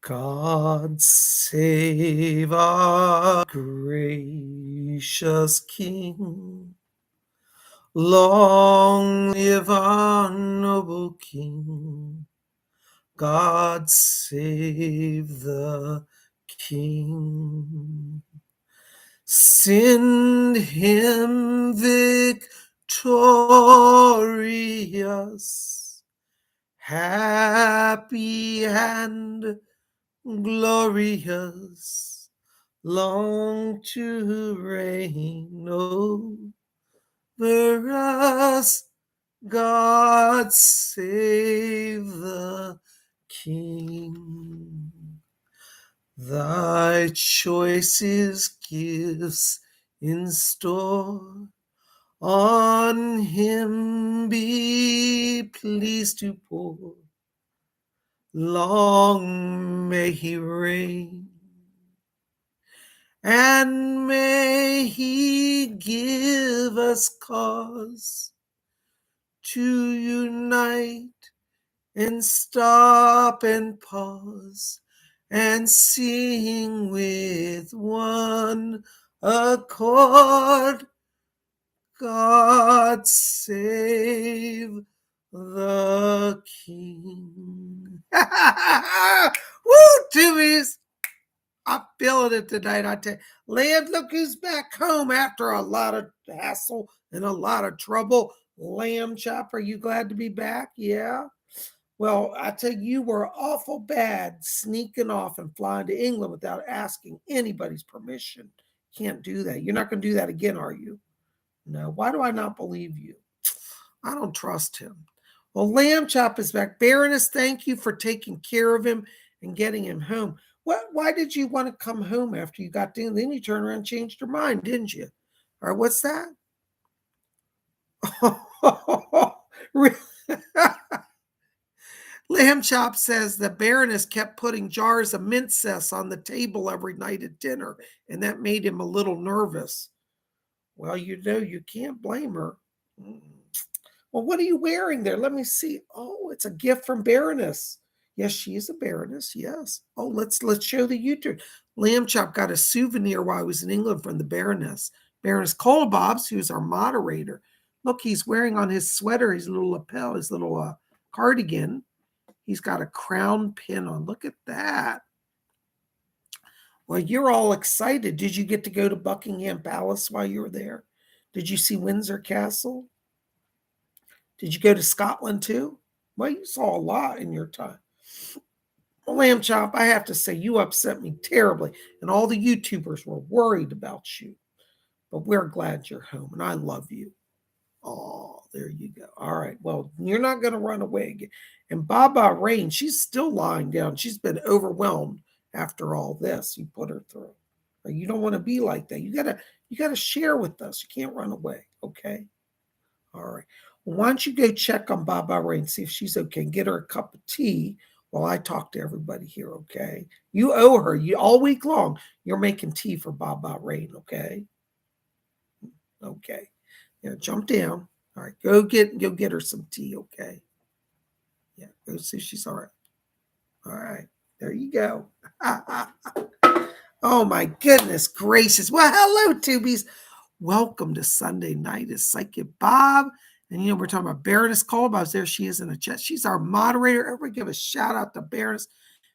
God save our gracious King. Long live our noble King. God save the King. Send him victorious, happy and glorious, long to reign over us. God save the King. Thy choicest gifts in store, on him be pleased to pour. Long may he reign, and may he give us cause to unite and stop and pause and sing with one accord. God save the King. Woo, Tubies! I'm feeling it tonight. I tell you, Land, look who's back home after a lot of hassle and a lot of trouble. Lamb Chop, are you glad to be back? Yeah. Well, I tell you, you were awful bad sneaking off and flying to England without asking anybody's permission. Can't do that. You're not going to do that again, are you? No. Why do I not believe you? I don't trust him. Well, Lamb Chop is back. Baroness, thank you for taking care of him and getting him home. Why did you want to come home after you got done? Then you turned around and changed your mind, didn't you? All right, what's that? Really? Lamb Chop says the Baroness kept putting jars of mint cess on the table every night at dinner, and that made him a little nervous. Well, you know, you can't blame her. Well, what are you wearing there? Let me see. Oh, it's a gift from Baroness. Yes, she is a Baroness. Yes. Oh, let's show the YouTube. Lamb Chop got a souvenir while I was in England from the Baroness. Baroness Colabobs, who's our moderator. Look, he's wearing on his sweater, his little lapel, his little cardigan. He's got a crown pin on. Look at that. Well, you're all excited. Did you get to go to Buckingham Palace while you were there? Did you see Windsor Castle? Did you go to Scotland too? Well, you saw a lot in your time. Well, Lamb Chop, I have to say, you upset me terribly, and all the YouTubers were worried about you. But we're glad you're home, and I love you. Oh, there you go. All right. Well, you're not going to run away again. And Baba Rain, she's still lying down. She's been overwhelmed after all this you put her through. You don't want to be like that. You gotta share with us. You can't run away. Okay. All right. Well, why don't you go check on Baba Rain, see if she's okay, and get her a cup of tea while I talk to everybody here. Okay. You owe her. You all week long. You're making tea for Baba Rain. Okay. Okay. Yeah, jump down. All right, go get her some tea, okay? Yeah, go see if she's all right. All right, there you go. Oh my goodness gracious. Well, hello, Tubies. Welcome to Sunday night. It's Psychic Bob. And you know, we're talking about Baroness Colbobs. There she is in the chat. She's our moderator. Everybody give a shout out to Baroness.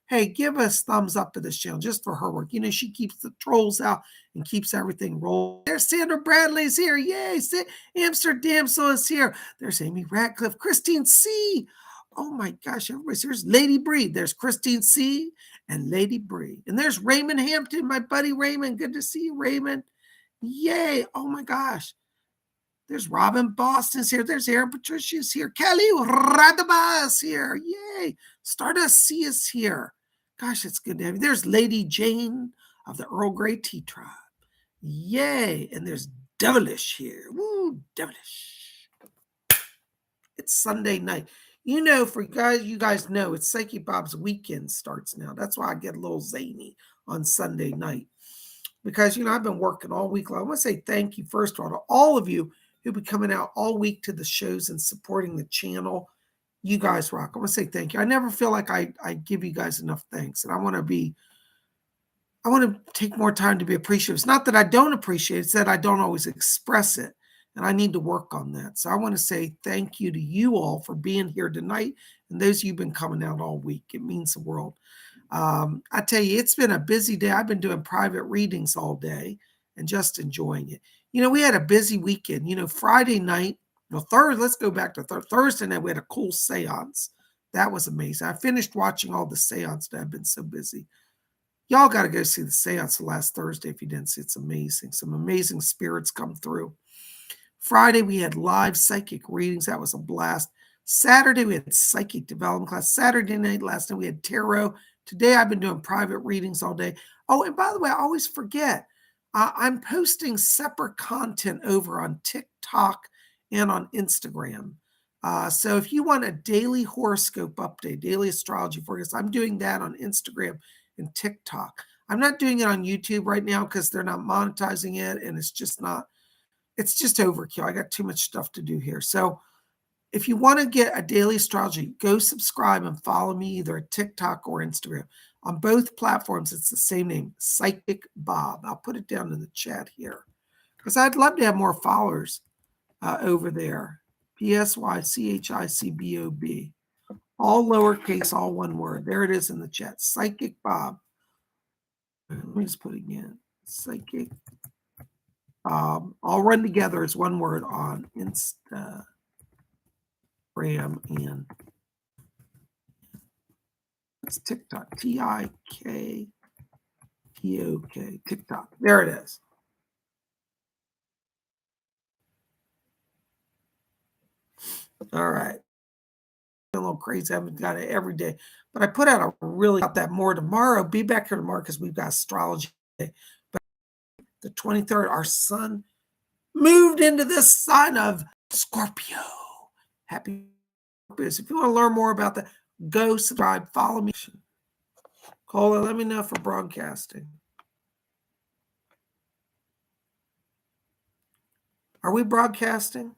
Hey, give us thumbs up to this channel just for her work. You know, she keeps the trolls out and keeps everything rolling. There's Sandra Bradley's here. Yay. Amsterdam so is here. There's Amy Ratcliffe. Christine C. Oh my gosh, everybody's here. There's Lady Bree. There's Christine C. and Lady Bree. And there's Raymond Hampton, my buddy Raymond. Good to see you, Raymond. Yay. Oh my gosh. There's Robin Boston's here. There's Aaron Patricia's here. Kelly Radabas here. Yay. Stardust C is here. Gosh, it's good to have you. There's Lady Jane of the Earl Grey Tea Tribe. Yay. And there's Devilish here. Woo, Devilish. It's Sunday night. You know, for you guys know, it's Psychic Bob's weekend starts now. That's why I get a little zany on Sunday night. Because, you know, I've been working all week long. I want to say thank you, first of all, to all of you who've been coming out all week to the shows and supporting the channel. You guys rock. I want to say thank you. I never feel like I give you guys enough thanks. And I want to take more time to be appreciative. It's not that I don't appreciate it, it's that I don't always express it. And I need to work on that. So I want to say thank you to you all for being here tonight. And those of you who've been coming out all week. It means the world. I tell you, it's been a busy day. I've been doing private readings all day and just enjoying it. We had a busy weekend. Friday night, let's go back to Thursday night, we had a cool seance. That was amazing. I finished watching all the seance that I've been so busy. Y'all got to go see the seance last Thursday if you didn't see it. It's amazing. Some amazing spirits come through. Friday, we had live psychic readings. That was a blast. Saturday, we had psychic development class. Saturday night, last night, we had tarot. Today, I've been doing private readings all day. Oh, and by the way, I always forget. I'm posting separate content over on TikTok and on Instagram. So if you want a daily horoscope update, daily astrology forecast, I'm doing that on Instagram and TikTok. I'm not doing it on YouTube right now because they're not monetizing it, and it's just overkill. I got too much stuff to do here. So if you want to get a daily astrology, go subscribe and follow me either at TikTok or Instagram. On both platforms, it's the same name, Psychic Bob. I'll put it down in the chat here because I'd love to have more followers over there. PSYCHICBOB. All lowercase, all one word. There it is in the chat. Psychic Bob. Let me just put it again. Psychic Bob. All run together as one word on Instagram and it's TikTok. TIKTOK. TikTok. There it is. All right. A little crazy. I haven't got it every day, but I put out got that more tomorrow. Be back here tomorrow because we've got astrology day. But the 23rd, our sun moved into the sign of Scorpio. Happy Scorpios. If you want to learn more about that, go subscribe, follow me. Cola, let me know for broadcasting. Are we broadcasting?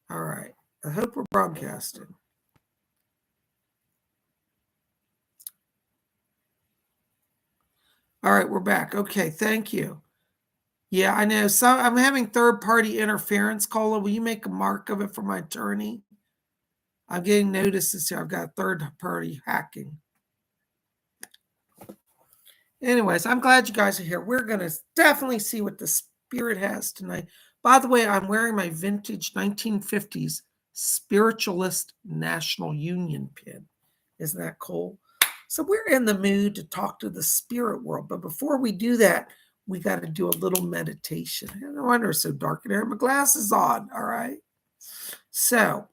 All right. I hope we're broadcasting. All right, we're back. Okay, thank you. Yeah, I know. So I'm having third-party interference. Cola, will you make a mark of it for my attorney? I'm getting notices here. I've got third-party hacking. Anyways, I'm glad you guys are here. We're going to definitely see what the spirit has tonight. By the way, I'm wearing my vintage 1950s Spiritualist National Union pin. Isn't that cool? So we're in the mood to talk to the spirit world. But before we do that, we got to do a little meditation. No wonder it's so dark in here. My glasses on. All right. So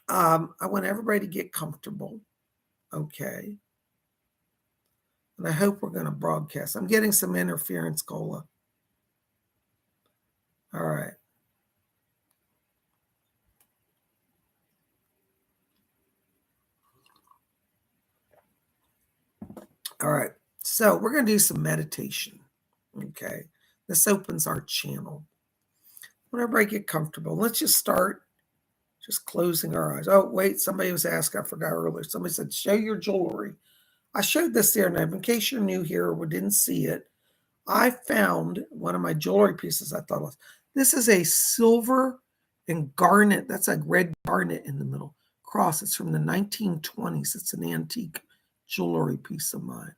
I want everybody to get comfortable. Okay. And I hope we're going to broadcast. I'm getting some interference, Cola. All right. All right. So we're going to do some meditation. Okay. This opens our channel. When everybody get comfortable, let's just start just closing our eyes. Oh, wait. Somebody was asking. I forgot earlier. Somebody said, show your jewelry. I showed this there. Now, in case you're new here or didn't see it, I found one of my jewelry pieces I thought was, this is a silver and garnet. That's like red garnet in the middle. Cross. It's from the 1920s. It's an antique jewelry piece of mine.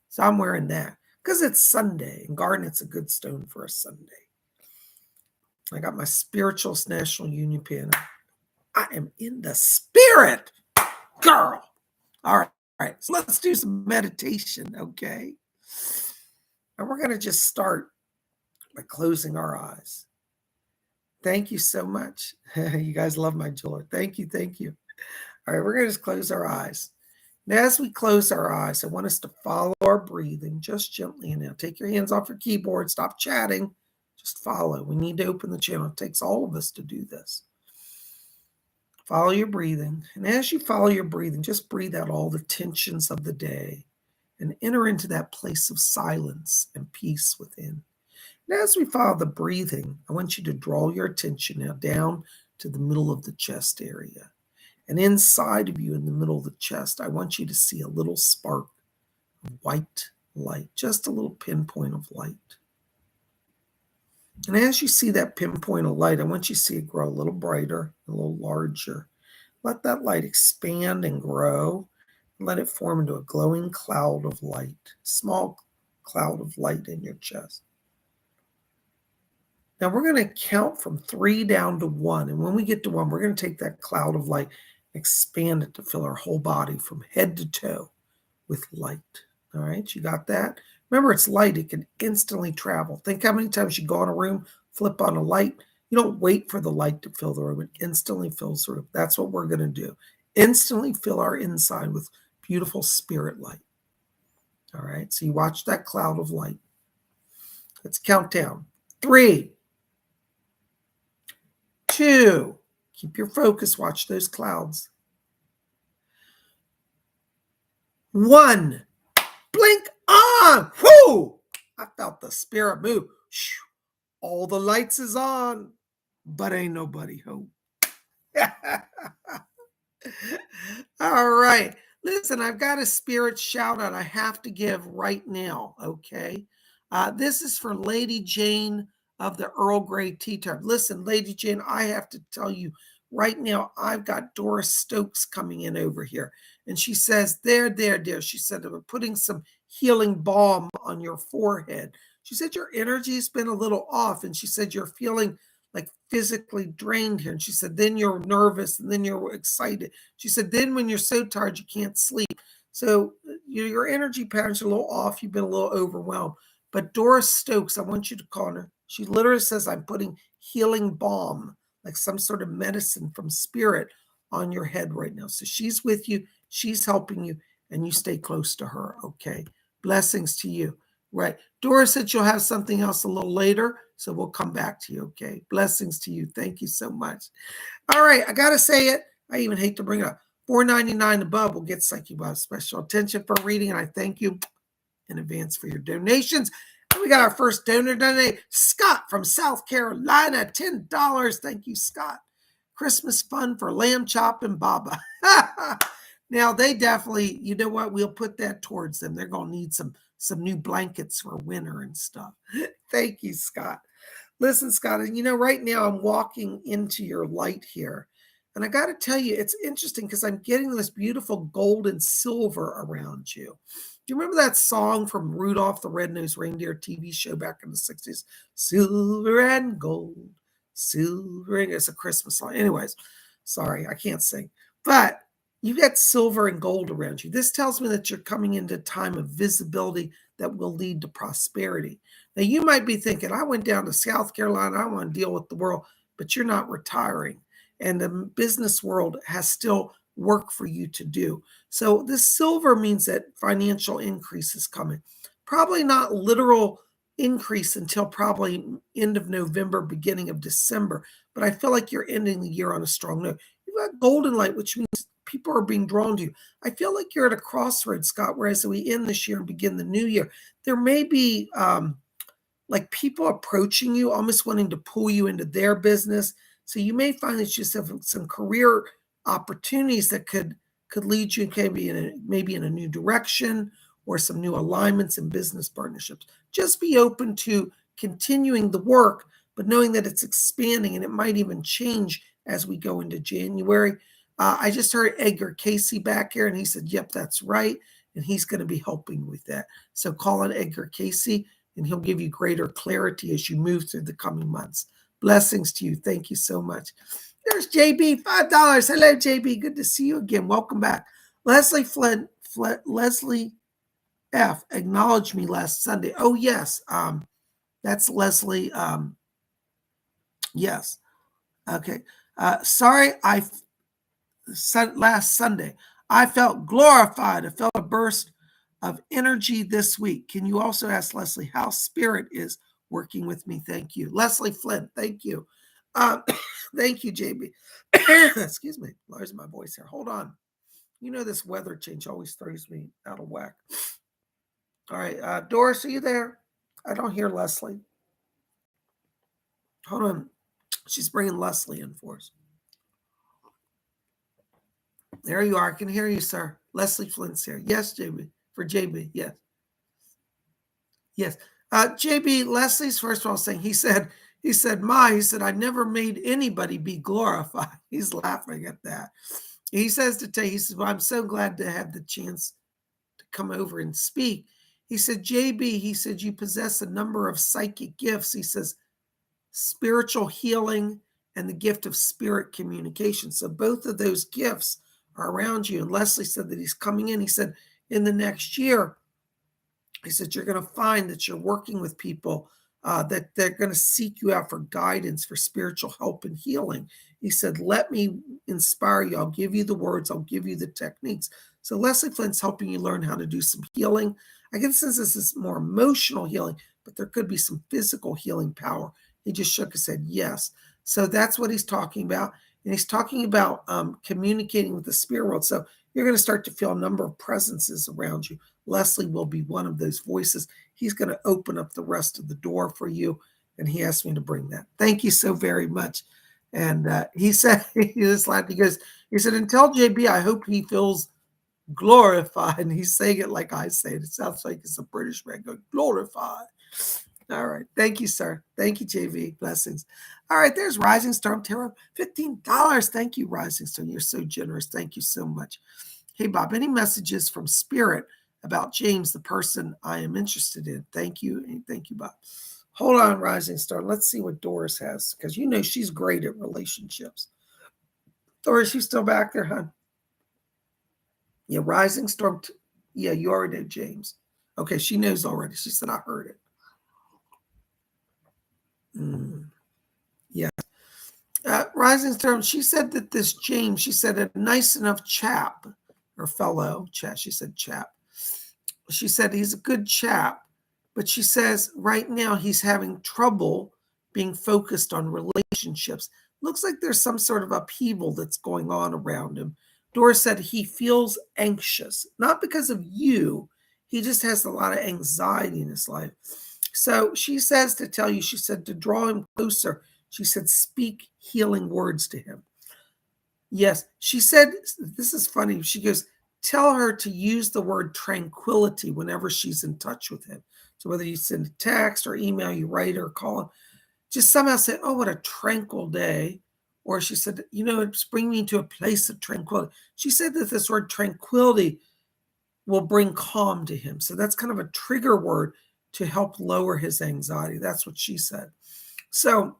So I'm wearing that because it's Sunday and garnet's a good stone for a Sunday. I got my Spiritualist National Union pin. I am in the spirit, girl. All right. All right. So let's do some meditation, okay? And we're going to just start by closing our eyes. Thank you so much. You guys love my jewelry. Thank you. Thank you. All right. We're going to just close our eyes. Now, as we close our eyes, I want us to follow our breathing just gently. And now take your hands off your keyboard. Stop chatting. Just follow. We need to open the channel. It takes all of us to do this. Follow your breathing. And as you follow your breathing, just breathe out all the tensions of the day and enter into that place of silence and peace within. And as we follow the breathing, I want you to draw your attention now down to the middle of the chest area. And inside of you, in the middle of the chest, I want you to see a little spark of white light, just a little pinpoint of light. And as you see that pinpoint of light, I want you to see it grow a little brighter, a little larger. Let that light expand and grow. Let it form into a glowing cloud of light, small cloud of light in your chest. Now we're going to count from 3 down to 1. And when we get to 1, we're going to take that cloud of light and expand it to fill our whole body from head to toe with light. All right, you got that? Remember, it's light. It can instantly travel. Think how many times you go in a room, flip on a light. You don't wait for the light to fill the room. It instantly fills the room. That's what we're going to do. Instantly fill our inside with beautiful spirit light. All right, so you watch that cloud of light. Let's count down. 3, 2, keep your focus. Watch those clouds. 1, blink on. Whoo! I felt the spirit move. All the lights is on, but ain't nobody home. All right. Listen, I've got a spirit shout out I have to give right now, okay? This is for Lady Jane of the Earl Grey Tea Time. Listen, Lady Jane, I have to tell you right now, I've got Doris Stokes coming in over here. And she says, there. She said, I'm putting some healing balm on your forehead. She said, your energy's been a little off. And she said, you're feeling like physically drained here. And she said, then you're nervous and then you're excited. She said, then when you're so tired, you can't sleep. So your energy patterns are a little off. You've been a little overwhelmed. But Doris Stokes, I want you to call her. She literally says, I'm putting healing balm, like some sort of medicine from spirit on your head right now. So she's with you. She's helping you. And you stay close to her, okay? Blessings to you. Right. Doris said she'll have something else a little later, so we'll come back to you, okay? Blessings to you. Thank you so much. All right, I got to say it. I even hate to bring it up. $4.99 above will get PsychicBob special attention for reading, and I thank you in advance for your donations. And we got our first donor today, Scott from South Carolina, $10. Thank you, Scott. Christmas fun for Lamb Chop and Baba. Now, they definitely, you know what? We'll put that towards them. They're going to need some new blankets for winter and stuff. Thank you, Scott. Listen, Scott, and right now I'm walking into your light here. And I got to tell you, it's interesting because I'm getting this beautiful gold and silver around you. Do you remember that song from Rudolph the Red-Nosed Reindeer TV show back in the 60s? Silver and gold, silver. It's a Christmas song. Anyways, sorry, I can't sing. But you get silver and gold around you. This tells me that you're coming into a time of visibility that will lead to prosperity. Now, you might be thinking, I went down to South Carolina, I want to deal with the world, but you're not retiring. And the business world has still work for you to do. So this silver means that financial increase is coming. Probably not literal increase until probably end of November, beginning of December. But I feel like you're ending the year on a strong note. You've got golden light, which means people are being drawn to you. I feel like you're at a crossroads, Scott, whereas we end this year and begin the new year, there may be like people approaching you, almost wanting to pull you into their business. So you may find that you just have some career opportunities that could lead you maybe in a new direction or some new alignments and business partnerships. Just be open to continuing the work, but knowing that it's expanding and it might even change as we go into January. I just heard Edgar Casey back here, and he said, yep, that's right. And he's going to be helping with that. So call on Edgar Casey, and he'll give you greater clarity as you move through the coming months. Blessings to you. Thank you so much. There's JB, $5. Hello, JB. Good to see you again. Welcome back. Leslie Leslie F. acknowledged me last Sunday. Oh, yes. That's Leslie. Yes. Okay. Sorry, last Sunday. I felt glorified. I felt a burst of energy this week. Can you also ask Leslie how spirit is working with me? Thank you. Leslie Flynn, thank you. Thank you, JB. Excuse me. Lowers my voice here. Hold on. This weather change always throws me out of whack. All right. Doris, are you there? I don't hear Leslie. Hold on. She's bringing Leslie in for us. There you are. I can hear you, sir. Leslie Flint's here. Yes, JB. For JB. Yes. Yes. JB, Leslie's first of all saying, he said, I never made anybody be glorified. He's laughing at that. He says to tell you, he says, well, I'm so glad to have the chance to come over and speak. He said, JB, he said, you possess a number of psychic gifts. He says, spiritual healing and the gift of spirit communication. So both of those gifts are around you. And Leslie said that he's coming in. He said, in the next year, he said, you're going to find that you're working with people that they're going to seek you out for guidance, for spiritual help and healing. He said, let me inspire you. I'll give you the words. I'll give you the techniques. So Leslie Flint's helping you learn how to do some healing. I guess since this is more emotional healing, but there could be some physical healing power. He just shook his head, yes. So that's what he's talking about. And he's talking about communicating with the spirit world. So you're going to start to feel a number of presences around you. Leslie will be one of those voices. He's going to open up the rest of the door for you. And he asked me to bring that. Thank you so very much. And he said, he just laughed. He said, and tell JB, I hope he feels glorified. And he's saying it like I say it. It sounds like it's a British man going, glorified. All right. Thank you, sir. Thank you, JV. Blessings. All right. There's Rising Storm Tarot. $15. Thank you, Rising Storm. You're so generous. Thank you so much. Hey, Bob, any messages from Spirit about James, the person I am interested in? Thank you. And thank you, Bob. Hold on, Rising Storm. Let's see what Doris has, because you know she's great at relationships. Doris, you still back there, hon? Yeah, Rising Storm. Yeah, you already know James. Okay, she knows already. She said, I heard it. Yeah. Rising Storm, she said that this James, she said a nice enough chap, or fellow, chap, she said chap. She said he's a good chap, but she says right now he's having trouble being focused on relationships. Looks like there's some sort of upheaval that's going on around him. Doris said he feels anxious, not because of you. He just has a lot of anxiety in his life. So she says to tell you, she said to draw him closer. She said, speak healing words to him. Yes, she said, this is funny. She goes, tell her to use the word tranquility whenever she's in touch with him. So whether you send a text or email, you write or call him, just somehow say, oh, what a tranquil day. Or she said, you know, it's bringing me to a place of tranquility. She said that this word tranquility will bring calm to him. So that's kind of a trigger word to help lower his anxiety. That's what she said. So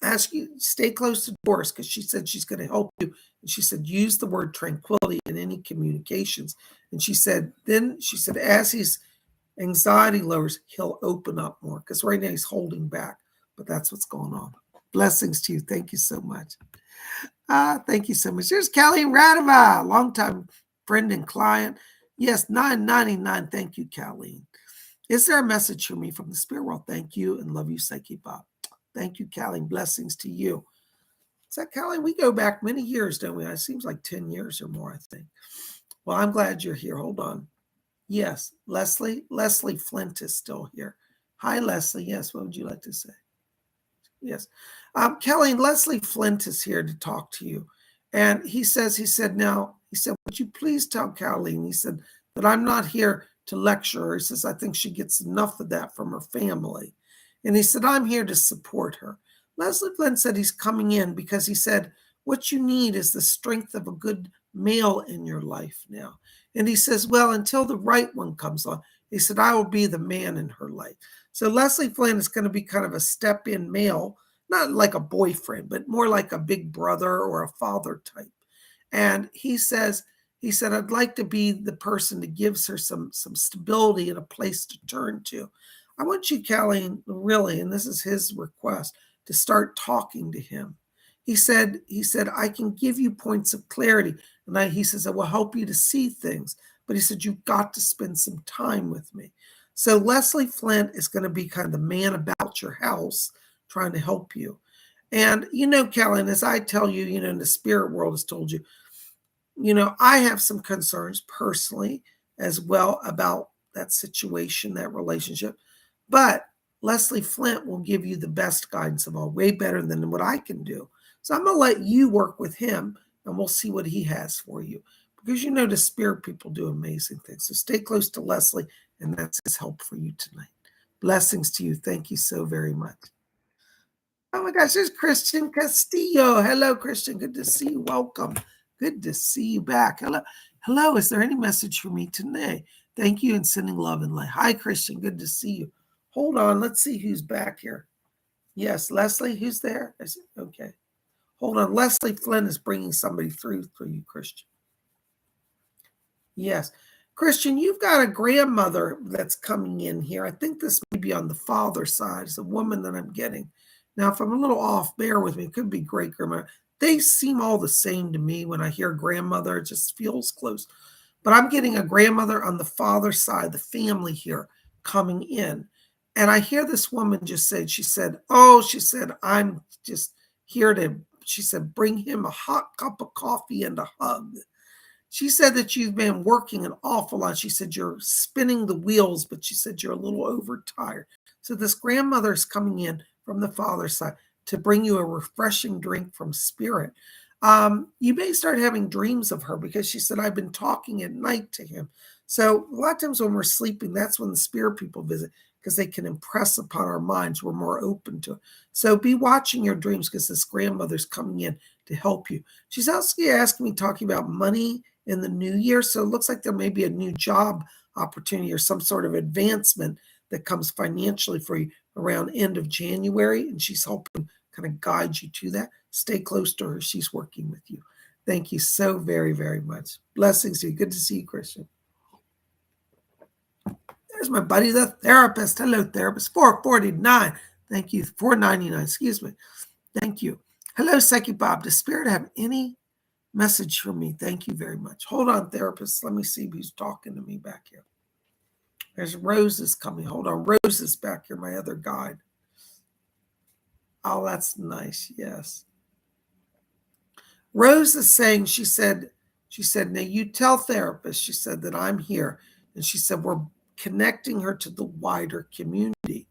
ask you, stay close to Doris, because she said she's going to help you. And she said, use the word tranquility in any communications. And she said, as his anxiety lowers, he'll open up more, because right now he's holding back. But that's what's going on. Blessings to you. Thank you so much. Thank you so much. There's Colleen Radova, longtime friend and client. Yes, $9.99. Thank you, Colleen. Is there a message for me from the spirit world? Thank you and love you, Psychic Bob. Thank you, Colleen. Blessings to you. Is that Colleen? We go back many years, don't we? It seems like 10 years or more, I think. Well, I'm glad you're here. Hold on. Yes, Leslie Flint is still here. Hi, Leslie. Yes, what would you like to say? Yes. Colleen, Leslie Flint is here to talk to you. And he said, would you please tell Colleen, he said, that I'm not here to lecture her. He says, I think she gets enough of that from her family. And he said, I'm here to support her. Leslie Flint said he's coming in because he said, what you need is the strength of a good male in your life now. And he says, well, until the right one comes on, he said, I will be the man in her life. So Leslie Flint is going to be kind of a step-in male, not like a boyfriend, but more like a big brother or a father type. And he said, I'd like to be the person that gives her some stability and a place to turn to. I want you, Colleen, really, and this is his request, to start talking to him. He said, I can give you points of clarity. And he says, I will help you to see things. But he said, you've got to spend some time with me. So Leslie Flint is going to be kind of the man about your house, trying to help you. And, Colleen, as I tell you, in the spirit world has told you, I have some concerns personally as well about that situation, that relationship. But Leslie Flint will give you the best guidance of all, way better than what I can do. So I'm going to let you work with him and we'll see what he has for you. Because you know the spirit people do amazing things. So stay close to Leslie, and that's his help for you tonight. Blessings to you. Thank you so very much. Oh my gosh, there's Christian Castillo. Hello, Christian. Good to see you. Welcome. Good to see you back. Hello. Hello. Is there any message for me today? Thank you and sending love and light. Hi, Christian. Good to see you. Hold on. Let's see who's back here. Yes, Leslie, who's there? Okay. Hold on. Leslie Flynn is bringing somebody through for you, Christian. Yes. Christian, you've got a grandmother that's coming in here. I think this may be on the father's side. It's a woman that I'm getting. Now, if I'm a little off, bear with me. It could be great grandmother. They seem all the same to me when I hear grandmother. It just feels close. But I'm getting a grandmother on the father's side, the family here coming in. And I hear this woman just say, she said, I'm just here to, she said, bring him a hot cup of coffee and a hug. She said that you've been working an awful lot. She said you're spinning the wheels, but she said you're a little overtired. So this grandmother is coming in from the father's side to bring you a refreshing drink from spirit. You may start having dreams of her because she said, I've been talking at night to him. So a lot of times when we're sleeping, that's when the spirit people visit because they can impress upon our minds. We're more open to it. So be watching your dreams because this grandmother's coming in to help you. She's also asking me, talking about money in the new year. So it looks like there may be a new job opportunity or some sort of advancement that comes financially for you around end of January. And she's helping kind of guide you to that. Stay close to her. She's working with you. Thank you so very, very much. Blessings to you. Good to see you, Christian. There's my buddy, the therapist. Hello, therapist. 449. Thank you. 499. Excuse me. Thank you. Hello, Psychic Bob. Does Spirit have any message for me? Thank you very much. Hold on, therapist. Let me see who's talking to me back here. There's Roses coming. Hold on. Rose is back here, my other guide. Oh, that's nice. Yes. Rose is saying, she said, now you tell therapist, she said that I'm here. And she said, we're connecting her to the wider community.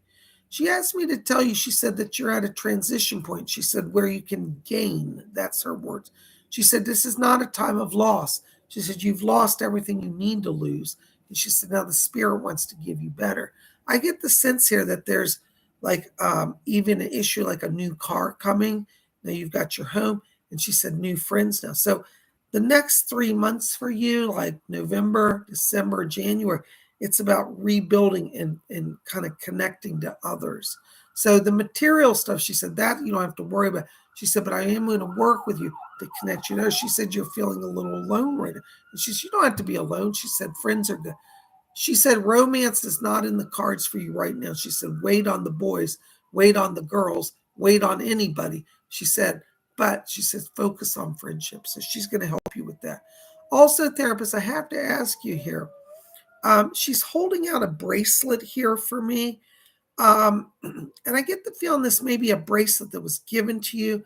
She asked me to tell you, she said that you're at a transition point. She said, where you can gain. That's her words. She said, this is not a time of loss. She said, you've lost everything you need to lose. And she said, now the spirit wants to give you better. I get the sense here that there's like even an issue like a new car coming. Now you've got your home. And she said, new friends now. So the next 3 months for you, like November, December, January, it's about rebuilding and kind of connecting to others. So the material stuff, she said, that you don't have to worry about. She said, but I am going to work with you to connect you. She said, you're feeling a little alone right now. And she said, you don't have to be alone. She said, friends are good. She said, romance is not in the cards for you right now. She said, wait on the boys, wait on the girls, wait on anybody. She said, but she says, focus on friendship. So she's going to help you with that. Also, therapist, I have to ask you here. She's holding out a bracelet here for me. And I get the feeling this may be a bracelet that was given to you.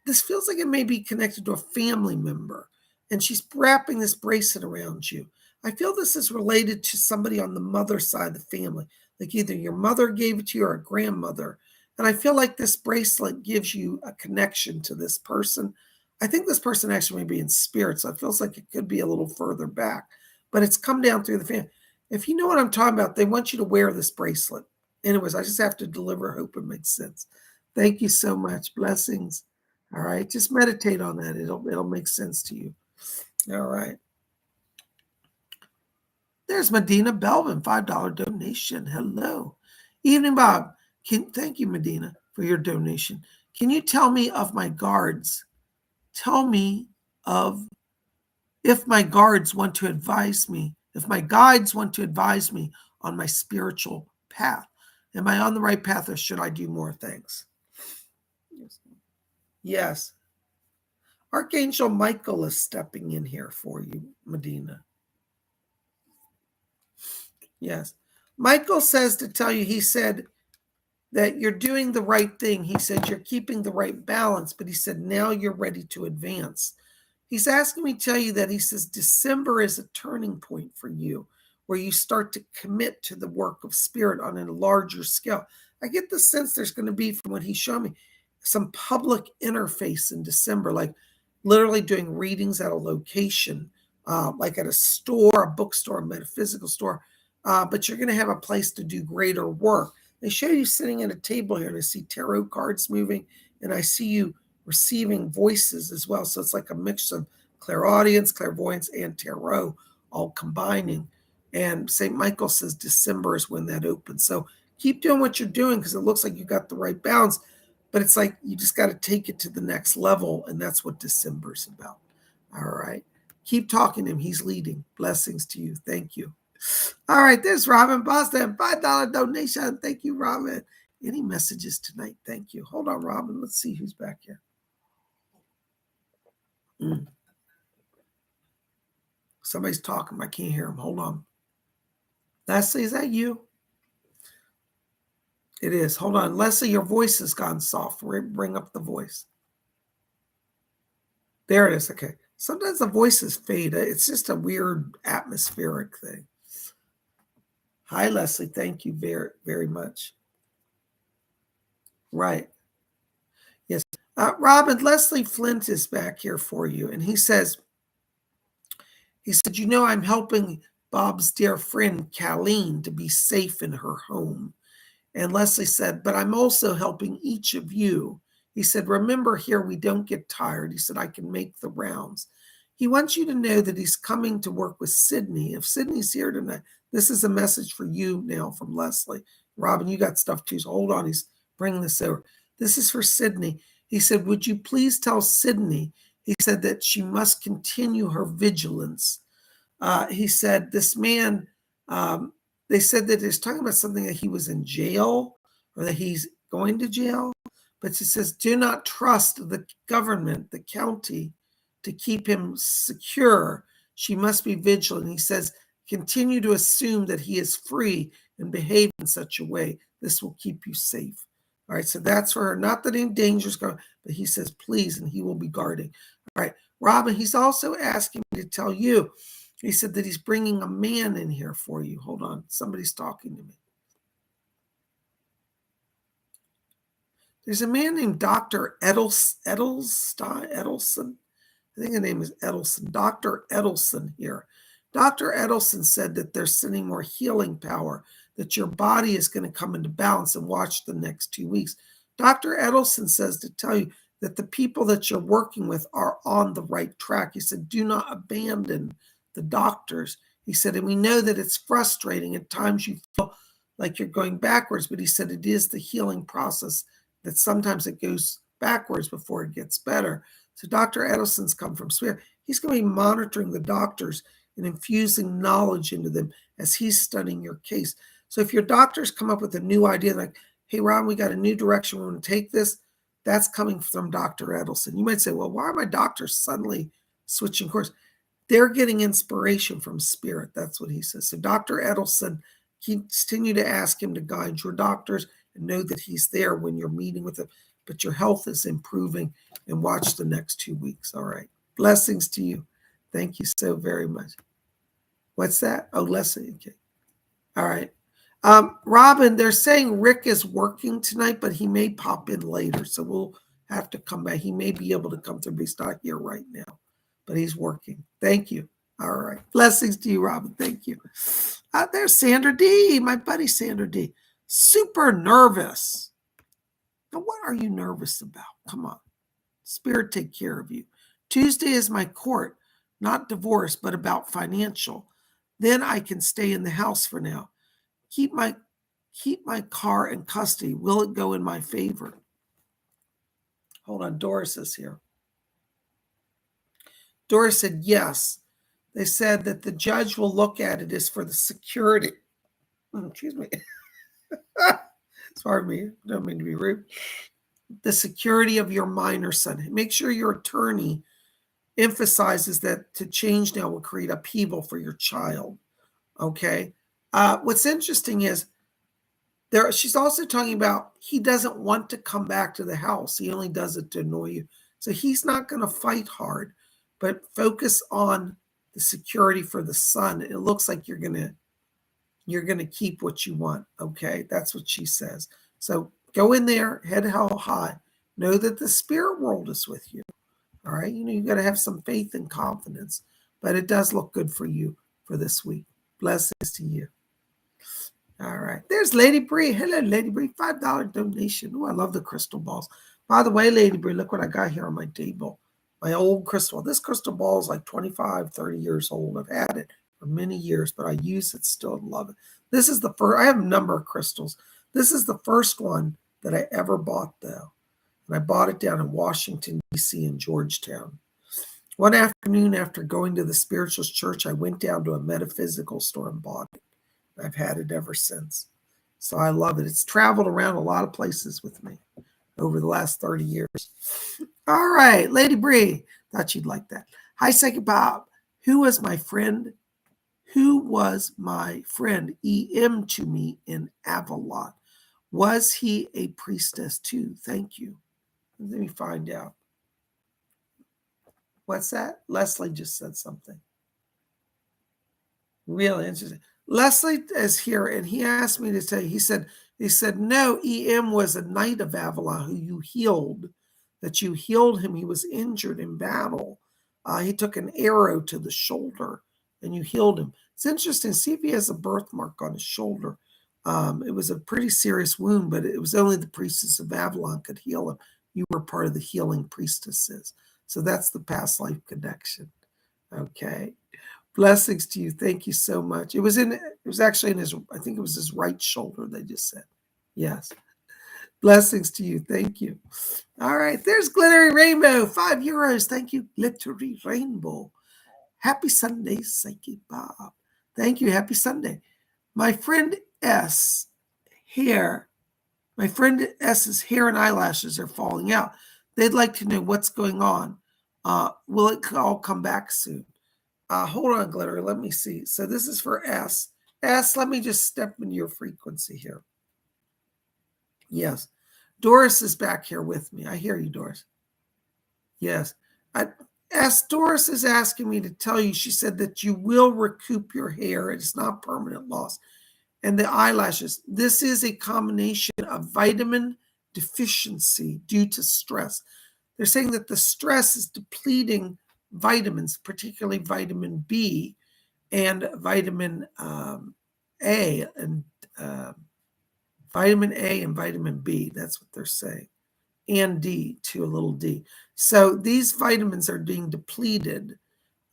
This feels like it may be connected to a family member. And she's wrapping this bracelet around you. I feel this is related to somebody on the mother side of the family. Like either your mother gave it to you or a grandmother. And I feel like this bracelet gives you a connection to this person. I think this person actually may be in spirit. So it feels like it could be a little further back. But it's come down through the family. If you know what I'm talking about, they want you to wear this bracelet. Anyways, I just have to deliver. Hope it makes sense. Thank you so much. Blessings. All right. Just meditate on that. It'll make sense to you. All right. There's Medina Belvin, $5 donation. Hello. Evening, Bob. Thank you, Medina, for your donation. Can you tell me of my guards? Tell me of if my guards want to advise me, if my guides want to advise me on my spiritual path. Am I on the right path or should I do more things? Yes. Archangel Michael is stepping in here for you, Medina. Yes. Michael says to tell you, he said that you're doing the right thing. He said you're keeping the right balance, but he said now you're ready to advance. He's asking me to tell you that he says December is a turning point for you where you start to commit to the work of spirit on a larger scale. I get the sense there's going to be, from what he's showing me, some public interface in December. Like literally doing readings at a location, like at a store, a bookstore, a metaphysical store, but you're going to have a place to do greater work. They show you sitting at a table here, and I see tarot cards moving, and I see you receiving voices as well. So it's like a mix of clairaudience, clairvoyance, and tarot all combining. And St. Michael says December is when that opens. So keep doing what you're doing, because it looks like you got the right balance, but it's like you just got to take it to the next level, and that's what December's about. All right. Keep talking to him. He's leading. Blessings to you. Thank you. All right, there's Robin Boston, $5 donation. Thank you, Robin. Any messages tonight? Thank you. Hold on, Robin. Let's see who's back here. Somebody's talking. I can't hear him. Hold on. Leslie, is that you? It is. Hold on. Leslie, your voice has gone soft. Bring up the voice. There it is. Okay. Sometimes the voices fade. It's just a weird atmospheric thing. Hi, Leslie. Thank you very, very much. Right. Yes. Robin, Leslie Flint is back here for you. And he said, I'm helping Bob's dear friend, Colleen, to be safe in her home. And Leslie said, but I'm also helping each of you. He said, remember here, we don't get tired. He said, I can make the rounds. He wants you to know that he's coming to work with Sydney. If Sydney's here tonight, this is a message for you now from Leslie. Robin, you got stuff too, so hold on. He's bringing this over. This is for Sydney. He said, would you please tell Sydney, he said, that she must continue her vigilance. He said, this man, they said that he's talking about something that he was in jail or that he's going to jail. But he says, do not trust the government, the county, to keep him secure. She must be vigilant. He says, continue to assume that he is free and behave in such a way. This will keep you safe. All right, so that's for her. Not that any danger is going, but he says, please, and he will be guarding. All right, Robin, he's also asking me to tell you, he said that he's bringing a man in here for you. Hold on, somebody's talking to me. There's a man named Dr. Edelson. I think the name is Edelson. Dr. Edelson here. Dr. Edelson said that they're sending more healing power, that your body is going to come into balance, and watch the next 2 weeks. Dr. Edelson says to tell you that the people that you're working with are on the right track. He said, do not abandon the doctors. He said, and we know that it's frustrating. At times you feel like you're going backwards, but he said it is the healing process that sometimes it goes backwards before it gets better. So Dr. Edelson's come from Spirit. He's going to be monitoring the doctors and infusing knowledge into them as he's studying your case. So if your doctors come up with a new idea, like, hey, Ron, we got a new direction, we want to take this, that's coming from Dr. Edelson. You might say, well, why are my doctors suddenly switching course? They're getting inspiration from Spirit. That's what he says. So Dr. Edelson, continue to ask him to guide your doctors and know that he's there when you're meeting with him. But your health is improving, and watch the next 2 weeks. All right. Blessings to you. Thank you so very much. What's that? Oh, Leslie. Okay. All right. Robin, they're saying Rick is working tonight, but he may pop in later. So we'll have to come back. He may be able to come through, but he's not here right now. But he's working. Thank you. All right. Blessings to you, Robin. Thank you. There's Sandra D, my buddy Sandra D. Super nervous. Now, what are you nervous about? Come on. Spirit take care of you. Tuesday is my court, not divorce, but about financial. Then I can stay in the house for now. Keep my car in custody. Will it go in my favor? Hold on. Doris is here. Doris said yes. They said that the judge will look at it as for the security. Excuse me. Pardon me. Don't mean to be rude. The security of your minor son. Make sure your attorney emphasizes that to change now will create upheaval for your child. Okay. What's interesting is she's also talking about he doesn't want to come back to the house. He only does it to annoy you. So he's not going to fight hard, but focus on the security for the son. It looks like you're going to keep what you want. Okay. That's what she says. So go in there, head held high. Know that the spirit world is with you. All right. You got to have some faith and confidence, but it does look good for you for this week. Blessings to you. All right. There's Lady Bree. Hello, Lady Bree. $5 donation. Oh, I love the crystal balls. By the way, Lady Bree, look what I got here on my table. My old crystal. This crystal ball is like 25, 30 years old. I've had it for many years, but I use it still and love it. This is the first. I have a number of crystals. This is the first one that I ever bought, though. And I bought it down in Washington, D.C. in Georgetown. One afternoon after going to the spiritualist church, I went down to a metaphysical store and bought it. I've had it ever since. So I love it. It's traveled around a lot of places with me over the last 30 years. All right, Lady Bree. Thought you'd like that. Hi, Psychic Bob. Who was my friend? Who was my friend EM to me in Avalon? Was he a priestess too? Thank you. Let me find out. What's that? Leslie just said something. Really interesting. Leslie is here, and he asked me to tell you. He said, no, EM was a knight of Avalon who you healed, that you healed him. He was injured in battle. He took an arrow to the shoulder, and you healed him. It's interesting. See if he has a birthmark on his shoulder. It was a pretty serious wound, but it was only the priestess of Avalon could heal him. You were part of the healing priestesses. So that's the past life connection. Okay. Blessings to you. Thank you so much. It was actually in his, I think it was his right shoulder, they just said. Yes. Blessings to you. Thank you. All right. There's Glittery Rainbow. €5. Thank you, Glittery Rainbow. Happy Sunday, Psychic Bob. Thank you. Happy Sunday. My friend S here. My friend S's hair and eyelashes are falling out. They'd like to know what's going on. Will it all come back soon? Hold on, Glitter. Let me see. So this is for S. S, let me just step into your frequency here. Yes. Doris is back here with me. I hear you, Doris. Yes. Doris is asking me to tell you, she said that you will recoup your hair. It's not permanent loss. And the eyelashes. This is a combination of vitamin deficiency due to stress. They're saying that the stress is depleting vitamins, particularly vitamin B and vitamin A and vitamin A and vitamin B. That's what they're saying. And D, too, a little D. So these vitamins are being depleted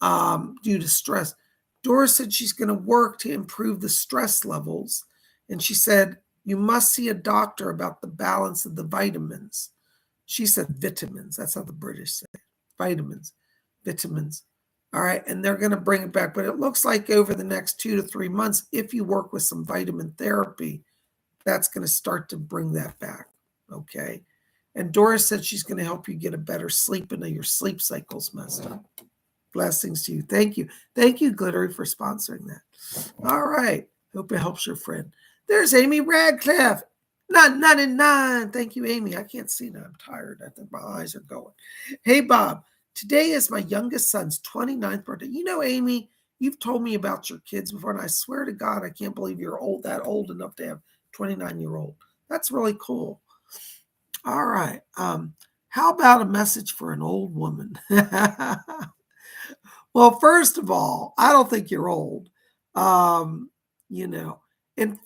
due to stress. Doris said she's going to work to improve the stress levels. And she said, you must see a doctor about the balance of the vitamins. She said vitamins. That's how the British say it. Vitamins. All right. And they're going to bring it back. But it looks like over the next 2 to 3 months, if you work with some vitamin therapy, that's going to start to bring that back. Okay. And Doris said she's going to help you get a better sleep and your sleep cycle's messed up. Blessings to you. Thank you. Thank you, Glittery, for sponsoring that. All right. Hope it helps your friend. There's Amy Radcliffe. 999. Thank you, Amy. I can't see now. I'm tired. I think my eyes are going. Hey, Bob. Today is my youngest son's 29th birthday. You know, Amy, you've told me about your kids before, and I swear to God, I can't believe you're that old enough to have 29-year-old. That's really cool. All right. How about a message for an old woman? Well, first of all, I don't think you're old. In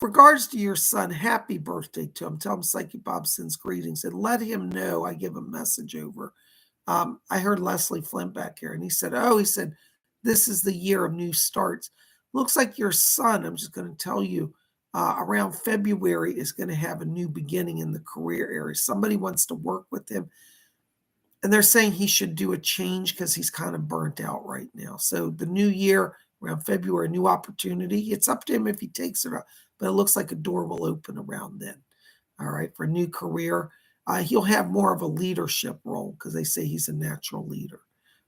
regards to your son, happy birthday to him. Tell him Psychic Bob sends greetings and let him know I give a message over. I heard Leslie Flint back here, and he said, this is the year of new starts. Looks like your son, I'm just going to tell you, around February is going to have a new beginning in the career area. Somebody wants to work with him. And they're saying he should do a change because he's kind of burnt out right now. So the new year, around February, new opportunity. It's up to him if he takes it up. But it looks like a door will open around then. All right, for a new career. He'll have more of a leadership role because they say he's a natural leader.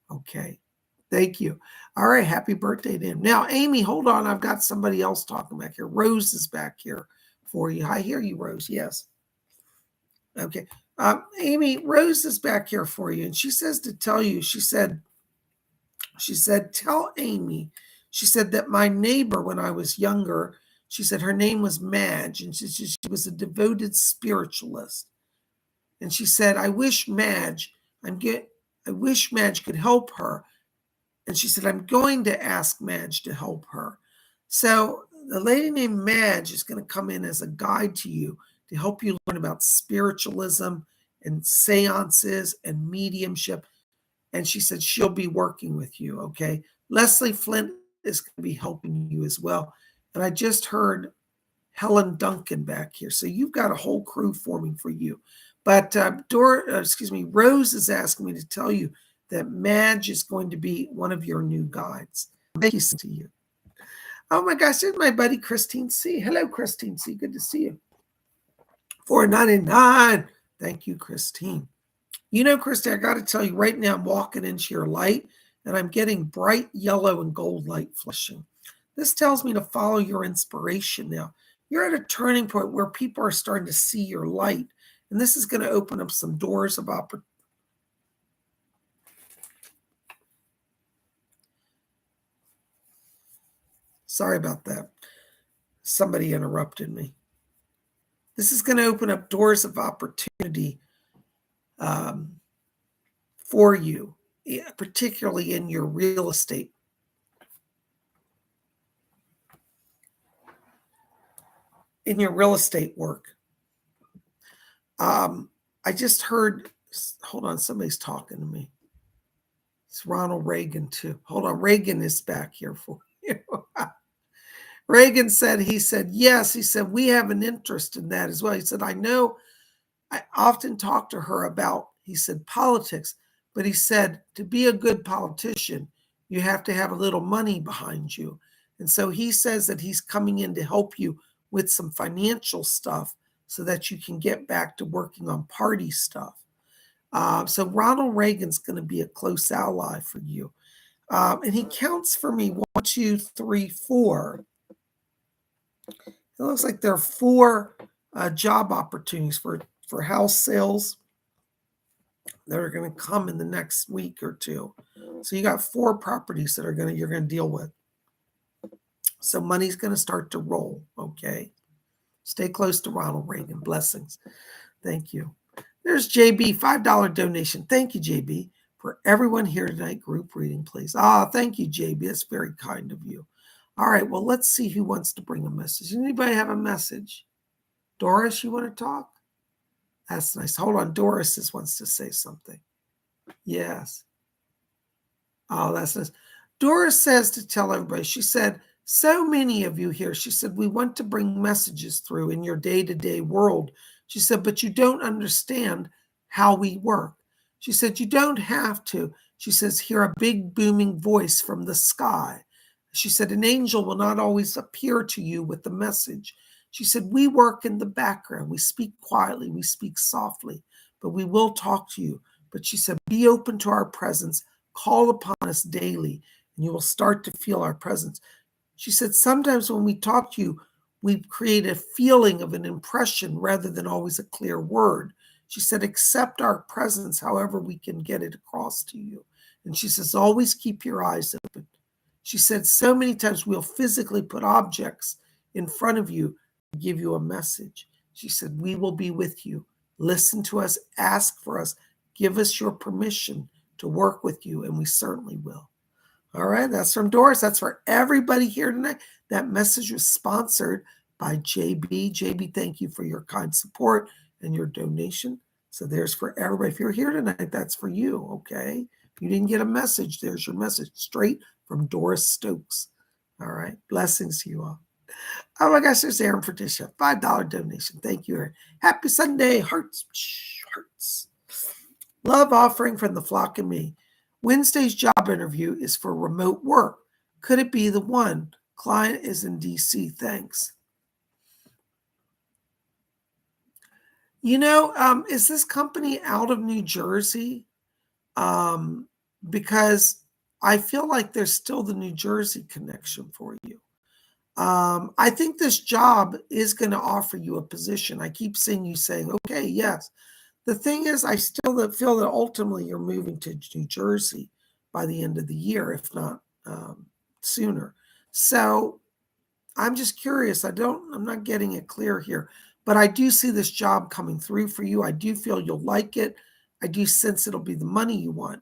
Okay, thank you. All right, happy birthday to him. Now, Amy, hold on. I've got somebody else talking back here. Rose is back here for you. I hear you, Rose. Yes. Okay. Amy, Rose is back here for you, and she says to tell you, she said, tell Amy, she said that my neighbor when I was younger, she said her name was Madge, and she was a devoted spiritualist. And she said, I wish Madge, I wish Madge could help her. And she said, I'm going to ask Madge to help her. So the lady named Madge is going to come in as a guide to you to help you learn about spiritualism and seances and mediumship. And she said she'll be working with you, okay? Leslie Flint is going to be helping you as well. And I just heard Helen Duncan back here. So you've got a whole crew forming for you. But Rose is asking me to tell you that Madge is going to be one of your new guides. Thank you to you. Oh my gosh, there's my buddy Christine C. Hello, Christine C. Good to see you. $4.99. Thank you, Christine. You know, Christine, I got to tell you right now, I'm walking into your light and I'm getting bright yellow and gold light flashing. This tells me to follow your inspiration now. You're at a turning point where people are starting to see your light, and this is going to open up some doors of opportunity. Sorry about that. Somebody interrupted me. This is going to open up doors of opportunity for you, particularly in your real estate. In your real estate work. I just heard, hold on, somebody's talking to me. It's Ronald Reagan too. Hold on, Reagan is back here for you. Reagan said, yes, he said, we have an interest in that as well. He said, I know, I often talk to her about, he said, politics, but he said, to be a good politician, you have to have a little money behind you. And so he says that he's coming in to help you with some financial stuff so that you can get back to working on party stuff. So Ronald Reagan's going to be a close ally for you. And he counts for me 1, 2, 3, 4. It looks like there are 4 job opportunities for house sales that are going to come in the next week or 2. So you got 4 properties that you're going to deal with. So money's going to start to roll, okay? Stay close to Ronald Reagan. Blessings. Thank you. There's JB, $5 donation. Thank you, JB. For everyone here tonight, group reading, please. Thank you, JB. That's very kind of you. All right, well, let's see who wants to bring a message. Anybody have a message? Doris, you want to talk? That's nice. Hold on. Doris wants to say something. Yes. Oh, that's nice. Doris says to tell everybody, she said, so many of you here, she said, we want to bring messages through in your day-to-day world. She said, but you don't understand how we work. She said, you don't have to. She says, hear a big booming voice from the sky. She said, an angel will not always appear to you with the message. She said, we work in the background. We speak quietly. We speak softly, but we will talk to you. But she said, be open to our presence. Call upon us daily, and you will start to feel our presence. She said, sometimes when we talk to you, we create a feeling of an impression rather than always a clear word. She said, accept our presence however we can get it across to you. And she says, always keep your eyes open. She said, so many times we'll physically put objects in front of you to give you a message. She said, we will be with you. Listen to us, ask for us, give us your permission to work with you, and we certainly will. All right, that's from Doris. That's for everybody here tonight. That message was sponsored by JB. JB, thank you for your kind support and your donation. So there's for everybody. If you're here tonight, that's for you, okay? If you didn't get a message, there's your message straight from Doris Stokes. All right, blessings to you all. Oh my gosh, there's Aaron Patricia, $5 donation. Thank you, Aaron. Happy Sunday, hearts, hearts. Love offering from the flock and me. Wednesday's job interview is for remote work. Could it be the one? Client is in DC. Thanks. You know, is this company out of New Jersey? Because I feel like there's still the New Jersey connection for you. I think this job is going to offer you a position. I keep seeing you saying, okay, yes. The thing is, I still feel that ultimately you're moving to New Jersey by the end of the year, if not sooner. So I'm just curious. I'm not getting it clear here, but I do see this job coming through for you. I do feel you'll like it. I do sense it'll be the money you want.